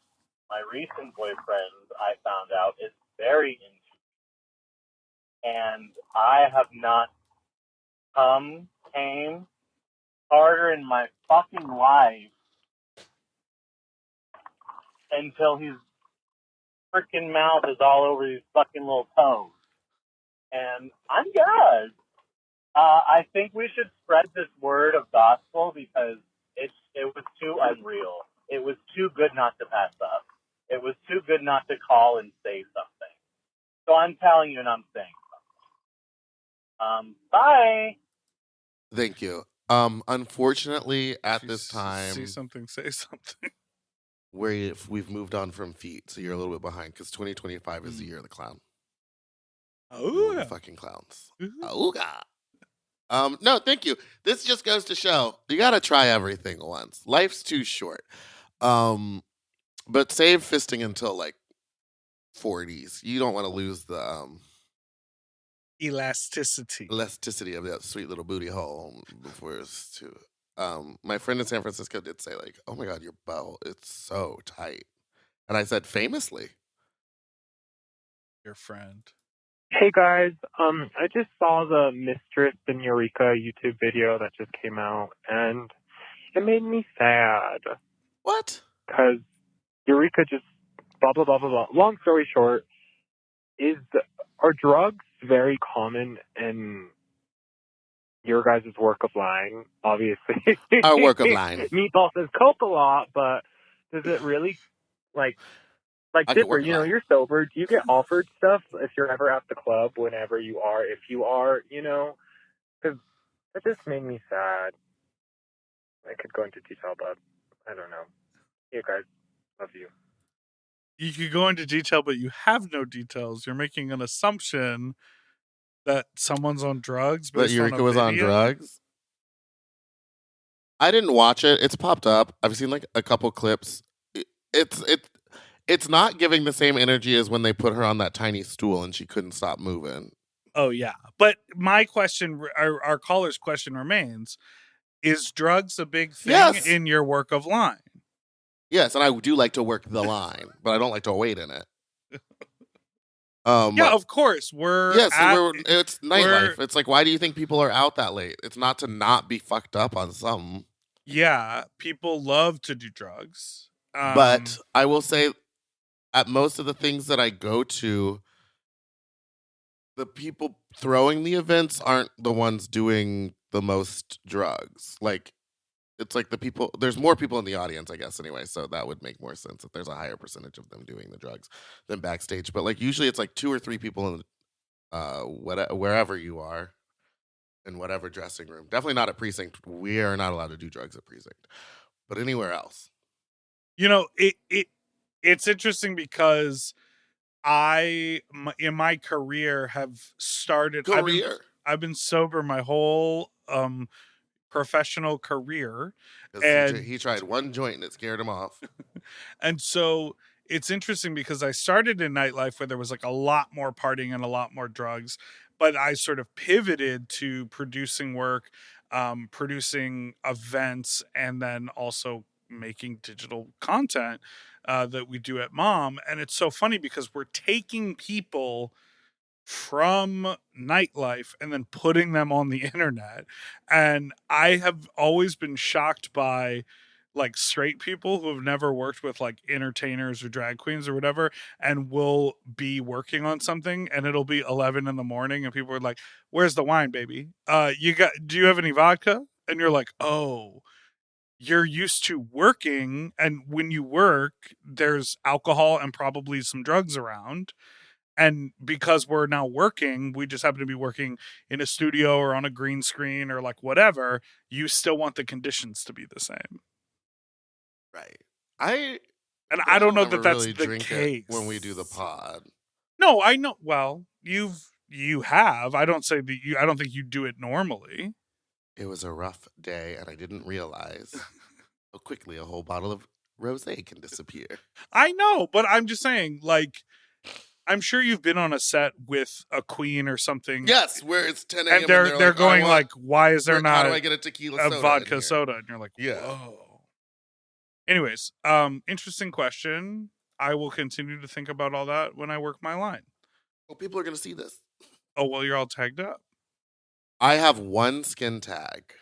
S6: my recent boyfriend, I found out, is very into beat. And I have not came harder in my fucking life until his freaking mouth is all over these fucking little toes. And I'm good. I think we should spread this word of gospel because it was too unreal. It was too good not to pass up. It was too good not to call and say something. So I'm telling you and I'm saying something. Bye.
S1: Thank you. Unfortunately, at
S2: if
S1: this
S2: you
S1: time,
S2: see something, say something.
S1: we've moved on from feet, so you're a little bit behind because 2025 is the year of the clown. We will be
S2: Oh,
S1: fucking clowns.
S2: yeah.
S1: Ooga. No, thank you. This just goes to show you gotta try everything once. Life's too short. But save fisting until like 40s. You don't want to lose the
S2: Elasticity.
S1: elasticity of that sweet little booty hole before it's too. My friend in San Francisco did say like, "Oh my god, your belt, it's so tight," and I said famously.
S2: Your friend.
S7: Hey guys, I just saw the Mistress and Eureka YouTube video that just came out, and it made me sad
S1: What?
S7: because Eureka just blah blah blah blah blah. Long story short, are drugs very common in your guys' work of lying? Obviously,
S1: Our work of lying.
S7: Meatball says coke a lot, but does it really like? Like
S1: I could
S7: Dipper,
S1: work
S7: you know,
S1: lying.
S7: you're sober. Do you get offered stuff if you're ever at the club, whenever you are, if you are, you know? Because it just made me sad. I could go into detail, but I don't know. You guys, love you.
S2: You could go into detail, but you have no details. You're making an assumption that someone's on drugs
S1: That
S2: based on
S1: Eureka
S2: a
S1: was on
S2: video?
S1: drugs. I didn't watch it. It's popped up. I've seen like a couple clips. It's not giving the same energy as when they put her on that tiny stool and she couldn't stop moving.
S2: Oh yeah, but my question, our caller's question remains: is drugs a big thing
S1: Yes.
S2: in your work of lying?
S1: Yes, and I do like to work the line, but I don't like to wait in it.
S2: Yeah, of course.
S1: It's nightlife. It's like, why do you think people are out that late? It's not to not be fucked up on something.
S2: Yeah, people love to do drugs.
S1: But I will say, at most of the things that I go to, the people throwing the events aren't the ones doing the most drugs. Like, it's like the people, there's more people in the audience, I guess, anyway. So that would make more sense if there's a higher percentage of them doing the drugs than backstage. But like, usually it's like 2 or 3 people in wherever you are, in whatever dressing room. Definitely not at precinct. We are not allowed to do drugs at precinct, but anywhere else.
S2: You know, it's interesting because in my career have started. I've been sober my whole professional career, and
S1: he tried one joint and it scared him off.
S2: And so it's interesting because I started in nightlife where there was like a lot more partying and a lot more drugs, but I sort of pivoted to producing work, producing events, and then also making digital content that we do at Mom. And it's so funny because we're taking people from nightlife and then putting them on the internet. And I have always been shocked by like straight people who have never worked with like entertainers or drag queens or whatever, and will be working on something, and it'll be 11 in the morning, and people are like, "Where's the wine, baby? Do you have any vodka?" And you're like, "Oh, you're used to working, and when you work, there's alcohol and probably some drugs around." And because we're now working, we just happen to be working in a studio or on a green screen or like whatever, you still want the conditions to be the same.
S1: Right. I
S2: I don't know
S1: ever
S2: that that's
S1: really
S2: the
S1: drink
S2: case.
S1: it when we do the pod.
S2: No, I know. Well, you have. I don't say that I don't think you do it normally.
S1: It was a rough day, and I didn't realize how quickly a whole bottle of rosé can disappear.
S2: I know, but I'm just saying, like, I'm sure you've been on a set with a queen or something.
S1: Yes, where it's 10 a.m.
S2: and they're going like, why is there
S1: how
S2: not
S1: do I get a tequila
S2: a
S1: soda
S2: vodka
S1: in here?
S2: soda? And you're like,
S1: Yeah.
S2: whoa. Anyways, interesting question. I will continue to think about all that when I work my line.
S1: Well, people are going to see this.
S2: Oh, well, you're all tagged up.
S1: I have one skin tag.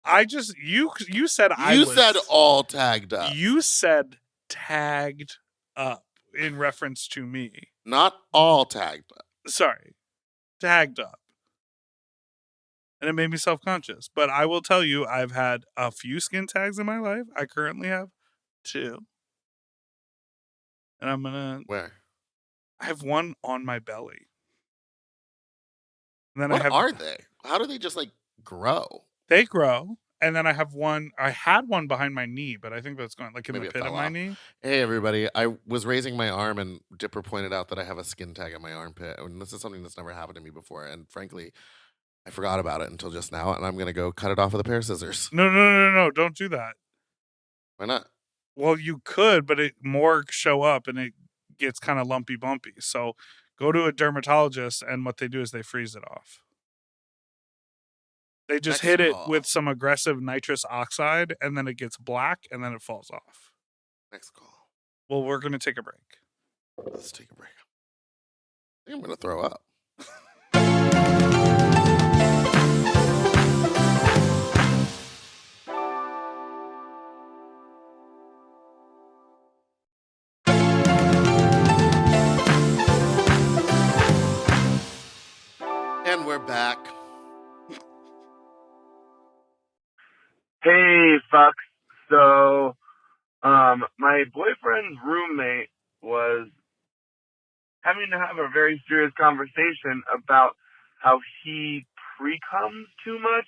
S2: I just you said
S1: You said all tagged up.
S2: You said tagged up in reference to me.
S1: Not all tagged up.
S2: Sorry, tagged up. And it made me self-conscious. But I will tell you, I've had a few skin tags in my life. I currently have 2. And I'm gonna.
S1: Where?
S2: I have one on my belly. And then
S1: What are they? How do they just like grow?
S2: They grow. And then I have one. I had one behind my knee, but I think that's going like in
S1: Maybe
S2: the
S1: it
S2: pit of
S1: fell
S2: my
S1: off.
S2: knee.
S1: Hey, everybody. I was raising my arm, and Dipper pointed out that I have a skin tag on my armpit. And this is something that's never happened to me before. And frankly, I forgot about it until just now. And I'm going to go cut it off with a pair of scissors.
S2: No. Don't do that.
S1: Why not?
S2: Well, you could, but more show up and it gets kind of lumpy bumpy. So go to a dermatologist, and what they do is they freeze it off. They just hit it with some aggressive nitrous oxide, and then it gets black, and then it falls off.
S1: Next call.
S2: Well, we're going to take a break.
S1: Let's take a break. I think I'm going to throw up. And we're back.
S8: Hey, fucks. So, my boyfriend's roommate was having to have a very serious conversation about how he pre-comes too much.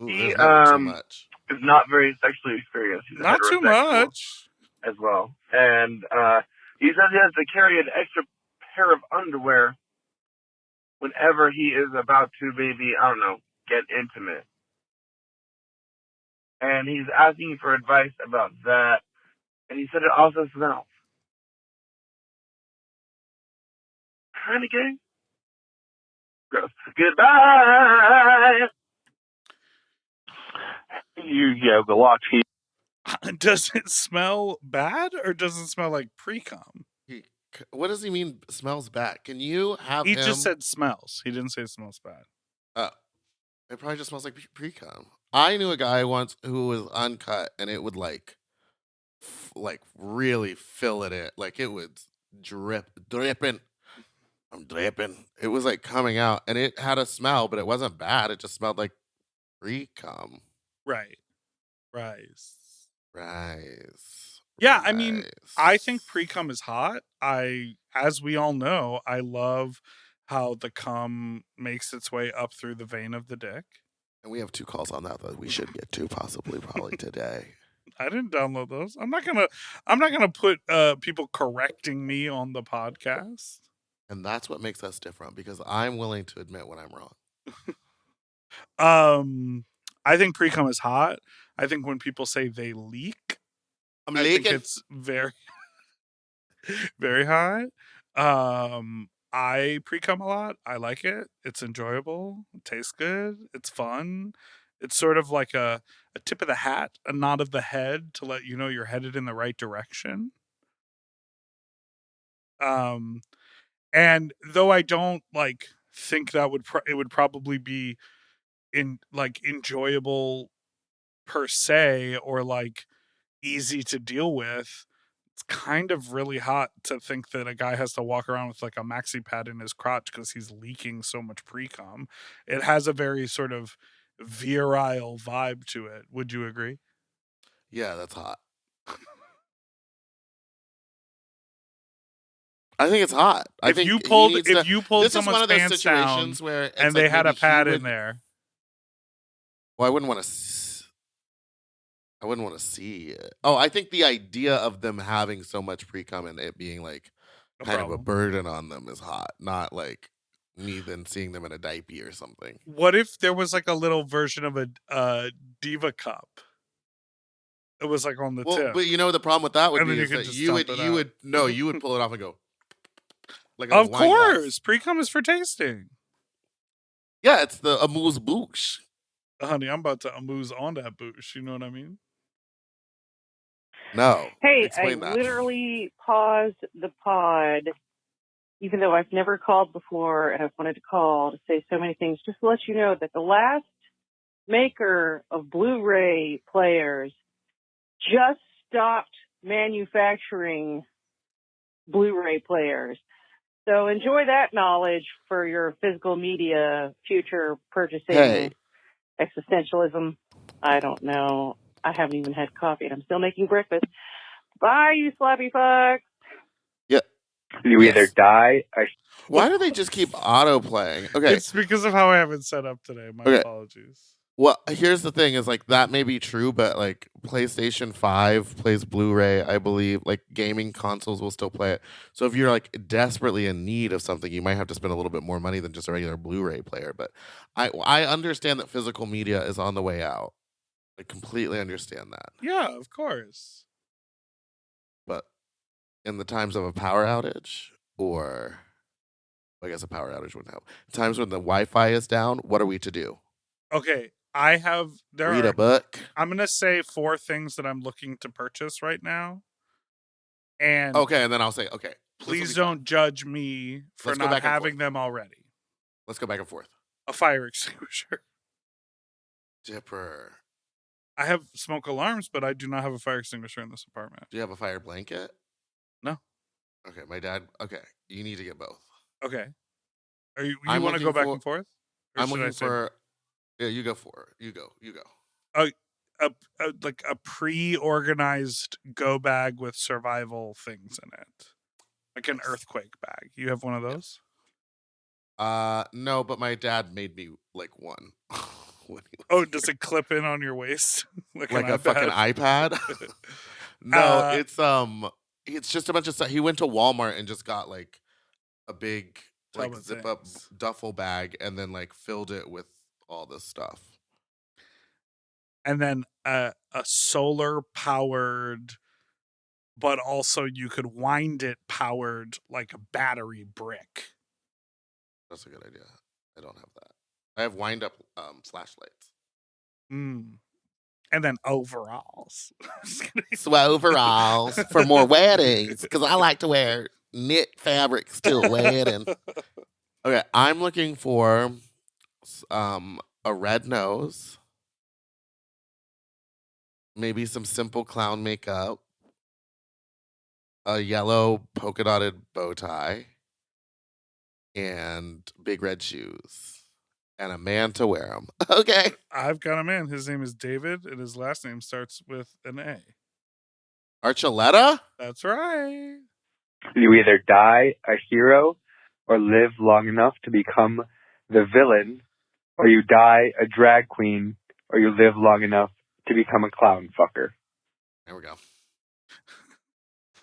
S1: Ooh,
S8: He,
S1: too much.
S8: is not very sexually experienced. He's
S2: Not too
S8: heterosexual
S2: much.
S8: as well. And, he says he has to carry an extra pair of underwear whenever he is about to maybe, I don't know, get intimate. And he's asking for advice about that. And he said it also smells. Kind of gay. Gross. Goodbye.
S6: You yoga watch.
S2: Does it smell bad, or does it smell like pre-cum?
S1: What does he mean smells bad? Can you have
S2: He
S1: him...
S2: just said smells. He didn't say it smells bad.
S1: It probably just smells like pre-cum. I knew a guy once who was uncut, and it would like really fill it in. Like it would dripping. I'm dripping. It was like coming out, and it had a smell, but it wasn't bad. It just smelled like pre-cum.
S2: Right. Rise. Yeah, I mean, I think pre-cum is hot. As we all know, I love how the cum makes its way up through the vein of the dick.
S1: And we have 2 calls on that we should get to probably today.
S2: I didn't download those. I'm not gonna put people correcting me on the podcast.
S1: And that's what makes us different, because I'm willing to admit when I'm wrong.
S2: I think pre-cum is hot. I think when people say they leak, I think it's very, very hot. I pre-cum a lot. I like it. It's enjoyable. It tastes good. It's fun. It's sort of like a tip of the hat, a nod of the head to let you know you're headed in the right direction. And though I don't like think that it would probably be enjoyable per se or like easy to deal with, it's kind of really hot to think that a guy has to walk around with like a maxi pad in his crotch because he's leaking so much pre-cum. It has a very sort of virile vibe to it. Would you agree?
S1: Yeah, that's hot. I think it's hot. I think he needs to.
S2: if you pulled
S1: This is one
S2: someone's
S1: of those
S2: pants down
S1: situations where it's
S2: and
S1: like
S2: they had a
S1: maybe he
S2: pad in
S1: would-
S2: there,
S1: Well, I wouldn't want to. I wouldn't want to see it. Oh, I think the idea of them having so much pre-cum and it being like
S2: no
S1: kind of a
S2: problem.
S1: burden on them is hot. Not like me then seeing them in a diaper or something.
S2: What if there was like a little version of a diva cup? It was like on the
S1: Well,
S2: tip.
S1: but you know the problem with that would
S2: And then
S1: be
S2: you
S1: is
S2: could
S1: that
S2: just
S1: you would
S2: dump it
S1: you
S2: out.
S1: would no you would pull it off and go like a
S2: Of
S1: wine glass.
S2: course, pre-cum is for tasting.
S1: Yeah, it's the amuse bouche.
S2: Honey, I'm about to amuse on that boosh. You know what I mean?
S1: No,
S9: Hey, I
S1: explain that.
S9: literally paused the pod, even though I've never called before and I've wanted to call to say so many things, just to let you know that the last maker of Blu-ray players just stopped manufacturing Blu-ray players. So enjoy that knowledge for your physical media future purchasing.
S1: Hey.
S9: Existentialism. I don't know. I haven't even had coffee and I'm still making breakfast. Bye, you sloppy fucks.
S1: Yeah.
S7: You
S1: Yes.
S7: either die or
S1: Why do they just keep auto playing? Okay.
S2: It's because of how I have it set up today. My
S1: Okay.
S2: apologies.
S1: Well, here's the thing: is like that may be true, but like PlayStation 5 plays Blu-ray, I believe. Like gaming consoles will still play it. So if you're like desperately in need of something, you might have to spend a little bit more money than just a regular Blu-ray player. But I understand that physical media is on the way out. I completely understand that.
S2: Yeah, of course.
S1: But in the times of a power outage, or I guess a power outage wouldn't help. Times when the Wi-Fi is down, what are we to do?
S2: Okay, I have
S1: Read a book.
S2: I'm gonna say 4 things that I'm looking to purchase right now. And
S1: Okay, and then I'll say, okay.
S2: please don't judge me for
S1: Let's go
S2: not
S1: back and
S2: having
S1: forth.
S2: them already.
S1: Let's go back and forth.
S2: A fire extinguisher.
S1: Dipper.
S2: I have smoke alarms, but I do not have a fire extinguisher in this apartment.
S1: Do you have a fire blanket?
S2: No.
S1: Okay, my dad. Okay, you need to get both.
S2: Okay. Are you
S1: I'm
S2: want to go
S1: looking
S2: back
S1: for-
S2: and forth? Or
S1: I'm
S2: should I
S1: looking
S2: say
S1: for. Yeah, you go for it. You go.
S2: like a pre-organized go bag with survival things in it, like an earthquake bag. You have one of those?
S1: No, but my dad made me like one. when he was
S2: Oh,
S1: here.
S2: does it clip in on your waist
S1: like
S2: an
S1: a fucking
S2: iPad?
S1: iPad? No,
S2: Uh,
S1: it's just a bunch of stuff. He went to Walmart and just got like a big like
S2: Tub of
S1: zip up
S2: things.
S1: duffel bag and then like filled it with all this stuff.
S2: And then a solar powered, but also you could wind it powered like a battery brick.
S1: That's a good idea. I don't have that. I have wind up flashlights.
S2: And then overalls.
S1: So overalls for more weddings because I like to wear knit fabrics to a wedding. Okay, I'm looking for a red nose, maybe some simple clown makeup, a yellow polka dotted bow tie, and big red shoes, and a man to wear them. Okay.
S2: I've got a man. His name is David, and his last name starts with an A.
S1: Archuleta?
S2: That's right.
S7: you either die a hero or live long enough to become the villain, or you die a drag queen, or you live long enough to become a clown fucker.
S1: There we go.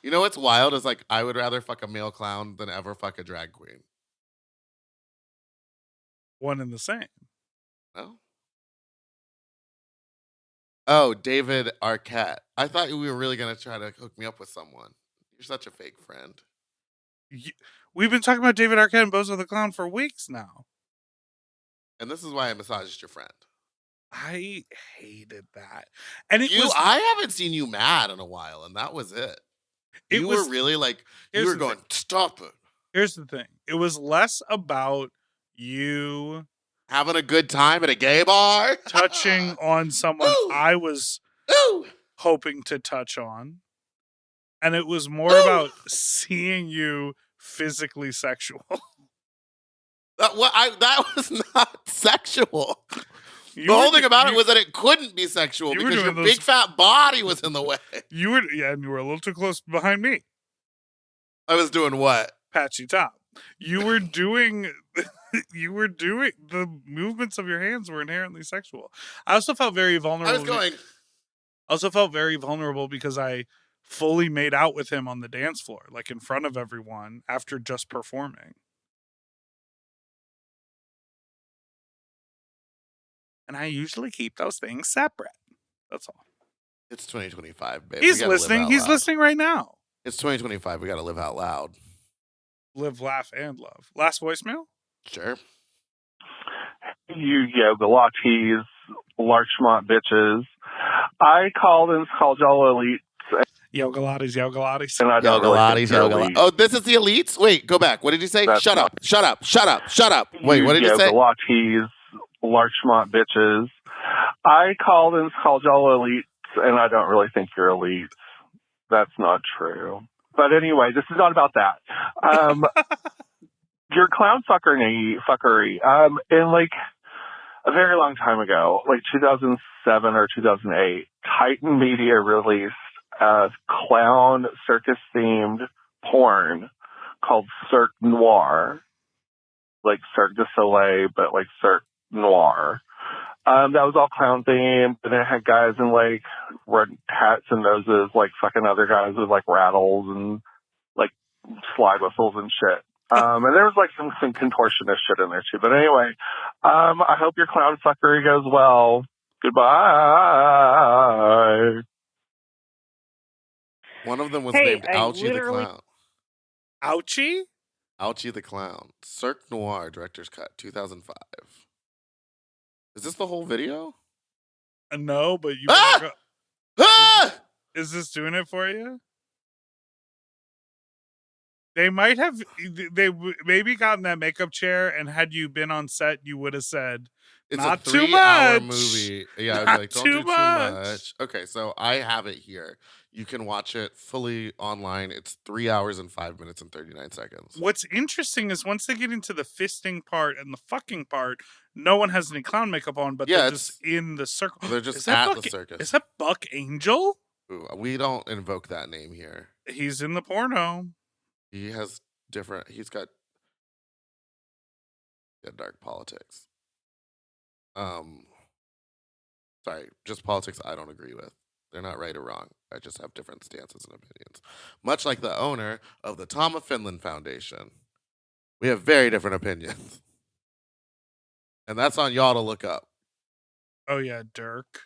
S1: You know what's wild is like I would rather fuck a male clown than ever fuck a drag queen.
S2: One and the same.
S1: No? Oh, David Arquette. I thought we were really going to try to hook me up with someone. You're such a fake friend.
S2: We've been talking about David Arquette and Bozo the Clown for weeks now.
S1: And this is why I massaged your friend.
S2: I hated that. And
S1: I haven't seen you mad in a while, and that was it. You were really like, you were going, stop it.
S2: Here's the thing. It was less about you
S1: Having a good time at a gay bar?
S2: touching on someone
S1: Ooh.
S2: I was
S1: Ooh.
S2: hoping to touch on. And it was more
S1: Ooh.
S2: about seeing you physically sexual.
S1: That was not sexual.
S2: You
S1: The
S2: were
S1: whole thing
S2: do-
S1: about it
S2: you-
S1: was that it couldn't be sexual
S2: you were
S1: because your
S2: doing those-
S1: big fat body was in the way.
S2: and you were a little too close behind me.
S1: I was doing what?
S2: Patchy top. You were doing the movements of your hands were inherently sexual. I also felt very vulnerable.
S1: I was going.
S2: I also felt very vulnerable because I fully made out with him on the dance floor, like in front of everyone after just performing. And I usually keep those things separate. That's all.
S1: It's 2025, babe.
S2: He's listening. He's listening right now.
S1: It's 2025. We got to live out loud.
S2: Live, laugh, and love. Last voicemail?
S1: Sure.
S8: You yoga lattes, larchmont bitches. I called y'all elite,
S2: Yoga latties.
S8: and I don't really think you're elite.
S1: Oh, this is the elites? Wait, go back. What did you say?
S8: That's
S1: Shut up. Shut up. Shut up. Shut up. Wait, what did you say?
S8: Yoga lattes, larchmont bitches. I called y'all elite, and I don't really think you're elite. That's not true. But anyway, this is not about that. Your clown fuckery. In like a very long time ago, like 2007 or 2008, Titan Media released a clown circus themed porn called Cirque Noir, like Cirque du Soleil, but like Cirque Noir. That was all clown themed, and it had guys in like red hats and noses, like fucking other guys with like rattles and like slide whistles and shit. And there was like some contortionist shit in there too. But anyway, I hope your clown fuckery goes well. Goodbye.
S1: One of them was
S9: Hey,
S1: named
S9: I
S1: Ouchie
S9: literally-
S1: the Clown.
S2: Ouchie?
S1: Ouchie the Clown. Cirque Noir Director's Cut, 2005. Is this the whole video?
S2: No, but you.
S1: Ah! Ah!
S2: Is this doing it for you? They might have. They maybe gotten that makeup chair, and had you been on set, you would have said,
S1: It's
S2: "Not
S1: a
S2: too
S1: 3-hour
S2: much.
S1: movie. Yeah, I was
S2: Not
S1: like, don't
S2: too
S1: do too
S2: much."
S1: much. Okay, so I have it here. You can watch it fully online. It's 3 hours and 5 minutes and 39 seconds.
S2: What's interesting is once they get into the fisting part and the fucking part, no one has any clown makeup on, but
S1: Yeah,
S2: they're just in the circle.
S1: They're just
S2: Is that
S1: at
S2: Buck,
S1: the circus.
S2: Is that Buck Angel?
S1: Ooh, we don't invoke that name here.
S2: He's in the porno.
S1: He has different. He's got dark politics. Sorry, just politics I don't agree with. They're not right or wrong. I just have different stances and opinions. Much like the owner of the Tom of Finland Foundation. We have very different opinions. And that's on y'all to look up.
S2: Oh yeah, Dirk.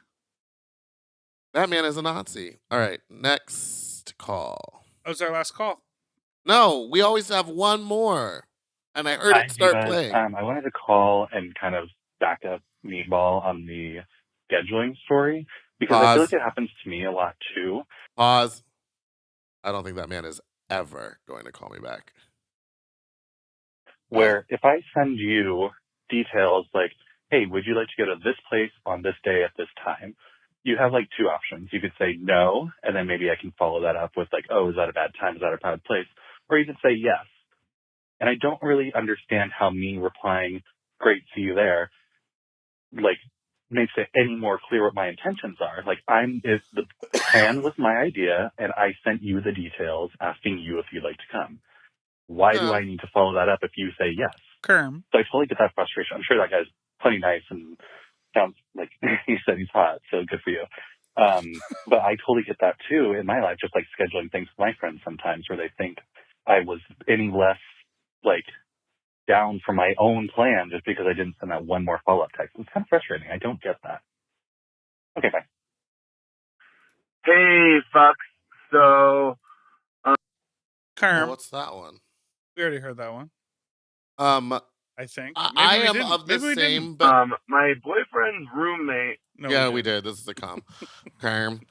S1: That man is a Nazi. All right, next call.
S2: That was our last call.
S1: No, we always have one more. And I heard it start playing.
S10: I wanted to call and kind of back up Meatball on the scheduling story because I feel like it happens to me a lot too.
S1: Pause. I don't think that man is ever going to call me back.
S10: Where if I send you details like, hey, would you like to go to this place on this day at this time? You have like two options. You could say no, and then maybe I can follow that up with like, oh, is that a bad time? Is that a bad place? Or you can say yes. And I don't really understand how me replying, great, see you there, like makes it any more clear what my intentions are. Like if the plan was my idea and I sent you the details asking you if you'd like to come. Why do I need to follow that up if you say yes?
S2: Kerm.
S10: So I totally get that frustration. I'm sure that guy's plenty nice and sounds like he said he's hot, so good for you. But I totally get that too in my life, just like scheduling things with my friends sometimes where they think I was any less like down for my own plan just because I didn't send that one more follow-up text. It's kind of frustrating. I don't get that. Okay, bye.
S8: Hey, fucks. So,
S2: Kerm.
S1: What's that one?
S2: We already heard that one. I think.
S1: I am of the same, but
S8: my boyfriend's roommate.
S1: No, we did. This is a Kerm.
S2: Kerm.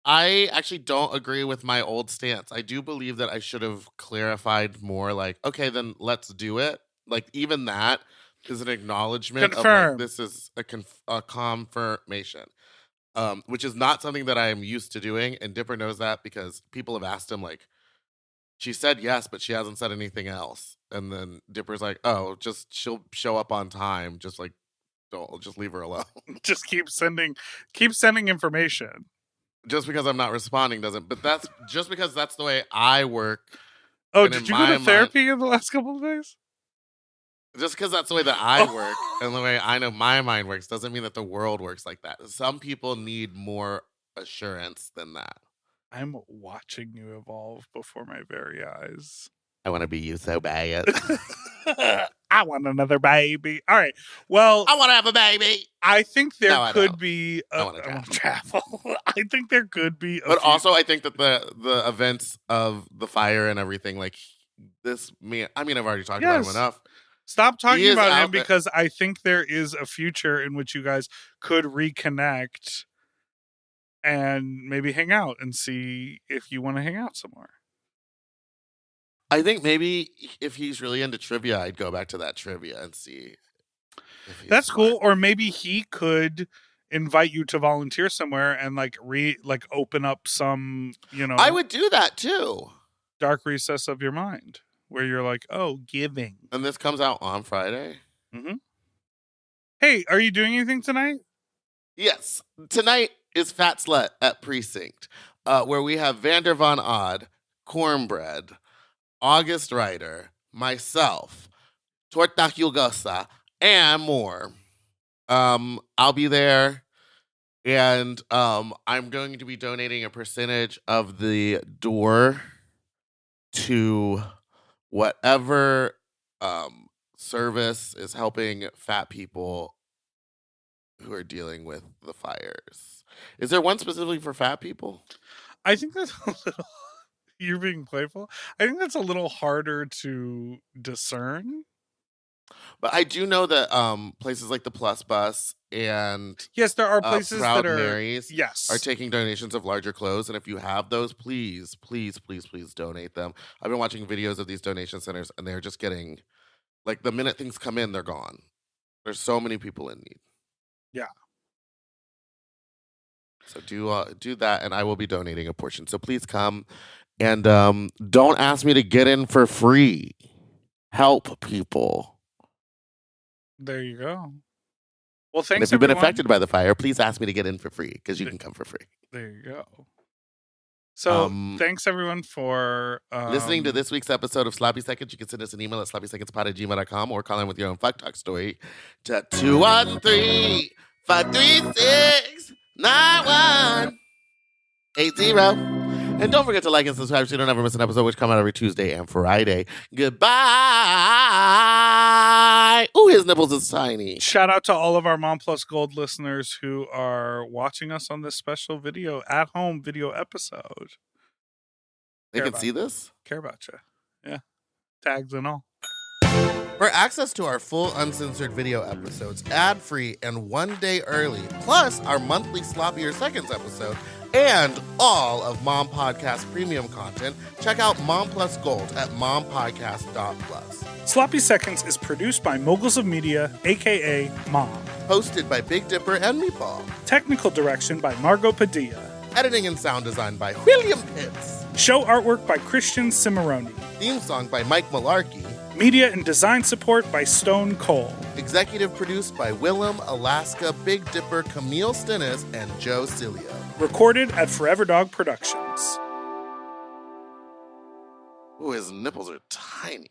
S1: I actually don't agree with my old stance. I do believe that I should have clarified more like, okay, then let's do it. Like even that is an acknowledgement of
S2: Confirm.
S1: like, this is a confirmation. Which is not something that I am used to doing, and Dipper knows that because people have asked him like, she said yes, but she hasn't said anything else. And then Dipper's like, oh, just she'll show up on time. Just like, don't just leave her alone.
S2: Just keep sending information.
S1: Just because I'm not responding doesn't. But that's just because that's the way I work.
S2: Oh,
S1: and
S2: did
S1: in
S2: you go
S1: my
S2: to therapy in the last couple of days?
S1: Just because that's the way that I work and the way I know my mind works doesn't mean that the world works like that. Some people need more assurance than that.
S2: I'm watching you evolve before my very eyes.
S1: I want to be you so bad.
S2: I want another baby. All right. Well,
S1: I want to have a baby.
S2: I think there
S1: No, I
S2: could
S1: don't.
S2: be.
S1: I want to travel.
S2: I think there could be.
S1: But also, I think that the events of the fire and everything, like this, I've already talked about him enough.
S2: Stop talking
S1: He is
S2: about him
S1: out there.
S2: because I think there is a future in which you guys could reconnect and maybe hang out and see if you want to hang out somewhere.
S1: I think maybe if he's really into trivia, I'd go back to that trivia and see.
S2: That's cool. Or maybe he could invite you to volunteer somewhere and like open up some,
S1: I would do that too.
S2: Dark recess of your mind where you're like, oh, giving.
S1: And this comes out on Friday.
S2: Mm-hmm. Hey, are you doing anything tonight?
S1: Yes. Tonight is Fat Slut at Precinct, where we have Vander Von Odd, Cornbread, August Ryder, myself, Torta Hugosa, and more. I'll be there, and I'm going to be donating a percentage of the door to whatever service is helping fat people who are dealing with the fires. Is there one specifically for fat people?
S2: I think that's a little... You're being playful. I think that's a little harder to discern.
S1: But I do know that places like the Plus Bus and
S2: yes, there are places
S1: Proud
S2: that are
S1: Marys
S2: yes
S1: are taking donations of larger clothes. And if you have those, please, please, please, please donate them. I've been watching videos of these donation centers, and they're just getting like the minute things come in, they're gone. There's so many people in need.
S2: Yeah.
S1: So do that, and I will be donating a portion. So please come, and don't ask me to get in for free. Help people.
S2: There you go. Well, thanks.
S1: And if you've been affected by the fire, please ask me to get in for free because you can come for free.
S2: There you go. So thanks everyone for
S1: listening to this week's episode of Sloppy Seconds. You can send us an email at sloppysecondspod@gmail.com or call in with your own fuck talk story to 213-536-9180. And don't forget to like and subscribe so you don't ever miss an episode, which come out every Tuesday and Friday. Goodbye. Ooh, his nipples is tiny.
S2: Shout out to all of our Mom Plus Gold listeners who are watching us on this special video, at-home video episode.
S1: They can see this?
S2: Care about you. Yeah. Tags and all.
S1: For access to our full uncensored video episodes, ad-free and 1 day early, plus our monthly Sloppier Seconds episode, and all of Mom Podcast premium content, check out Mom Plus Gold at mompodcast.plus.
S2: Sloppy Seconds is produced by Moguls of Media, a.k.a. Mom.
S1: Hosted by Big Dipper and Meatball.
S2: Technical direction by Margot Padilla.
S1: Editing and sound design by William Pitts.
S2: Show artwork by Christian Cimarroni.
S1: Theme song by Mike Malarkey.
S2: Media and design support by Stone Cole.
S1: Executive produced by Willem, Alaska, Big Dipper, Camille Stennis, and Joe Cilio.
S2: Recorded at Forever Dog Productions.
S1: Ooh, his nipples are tiny.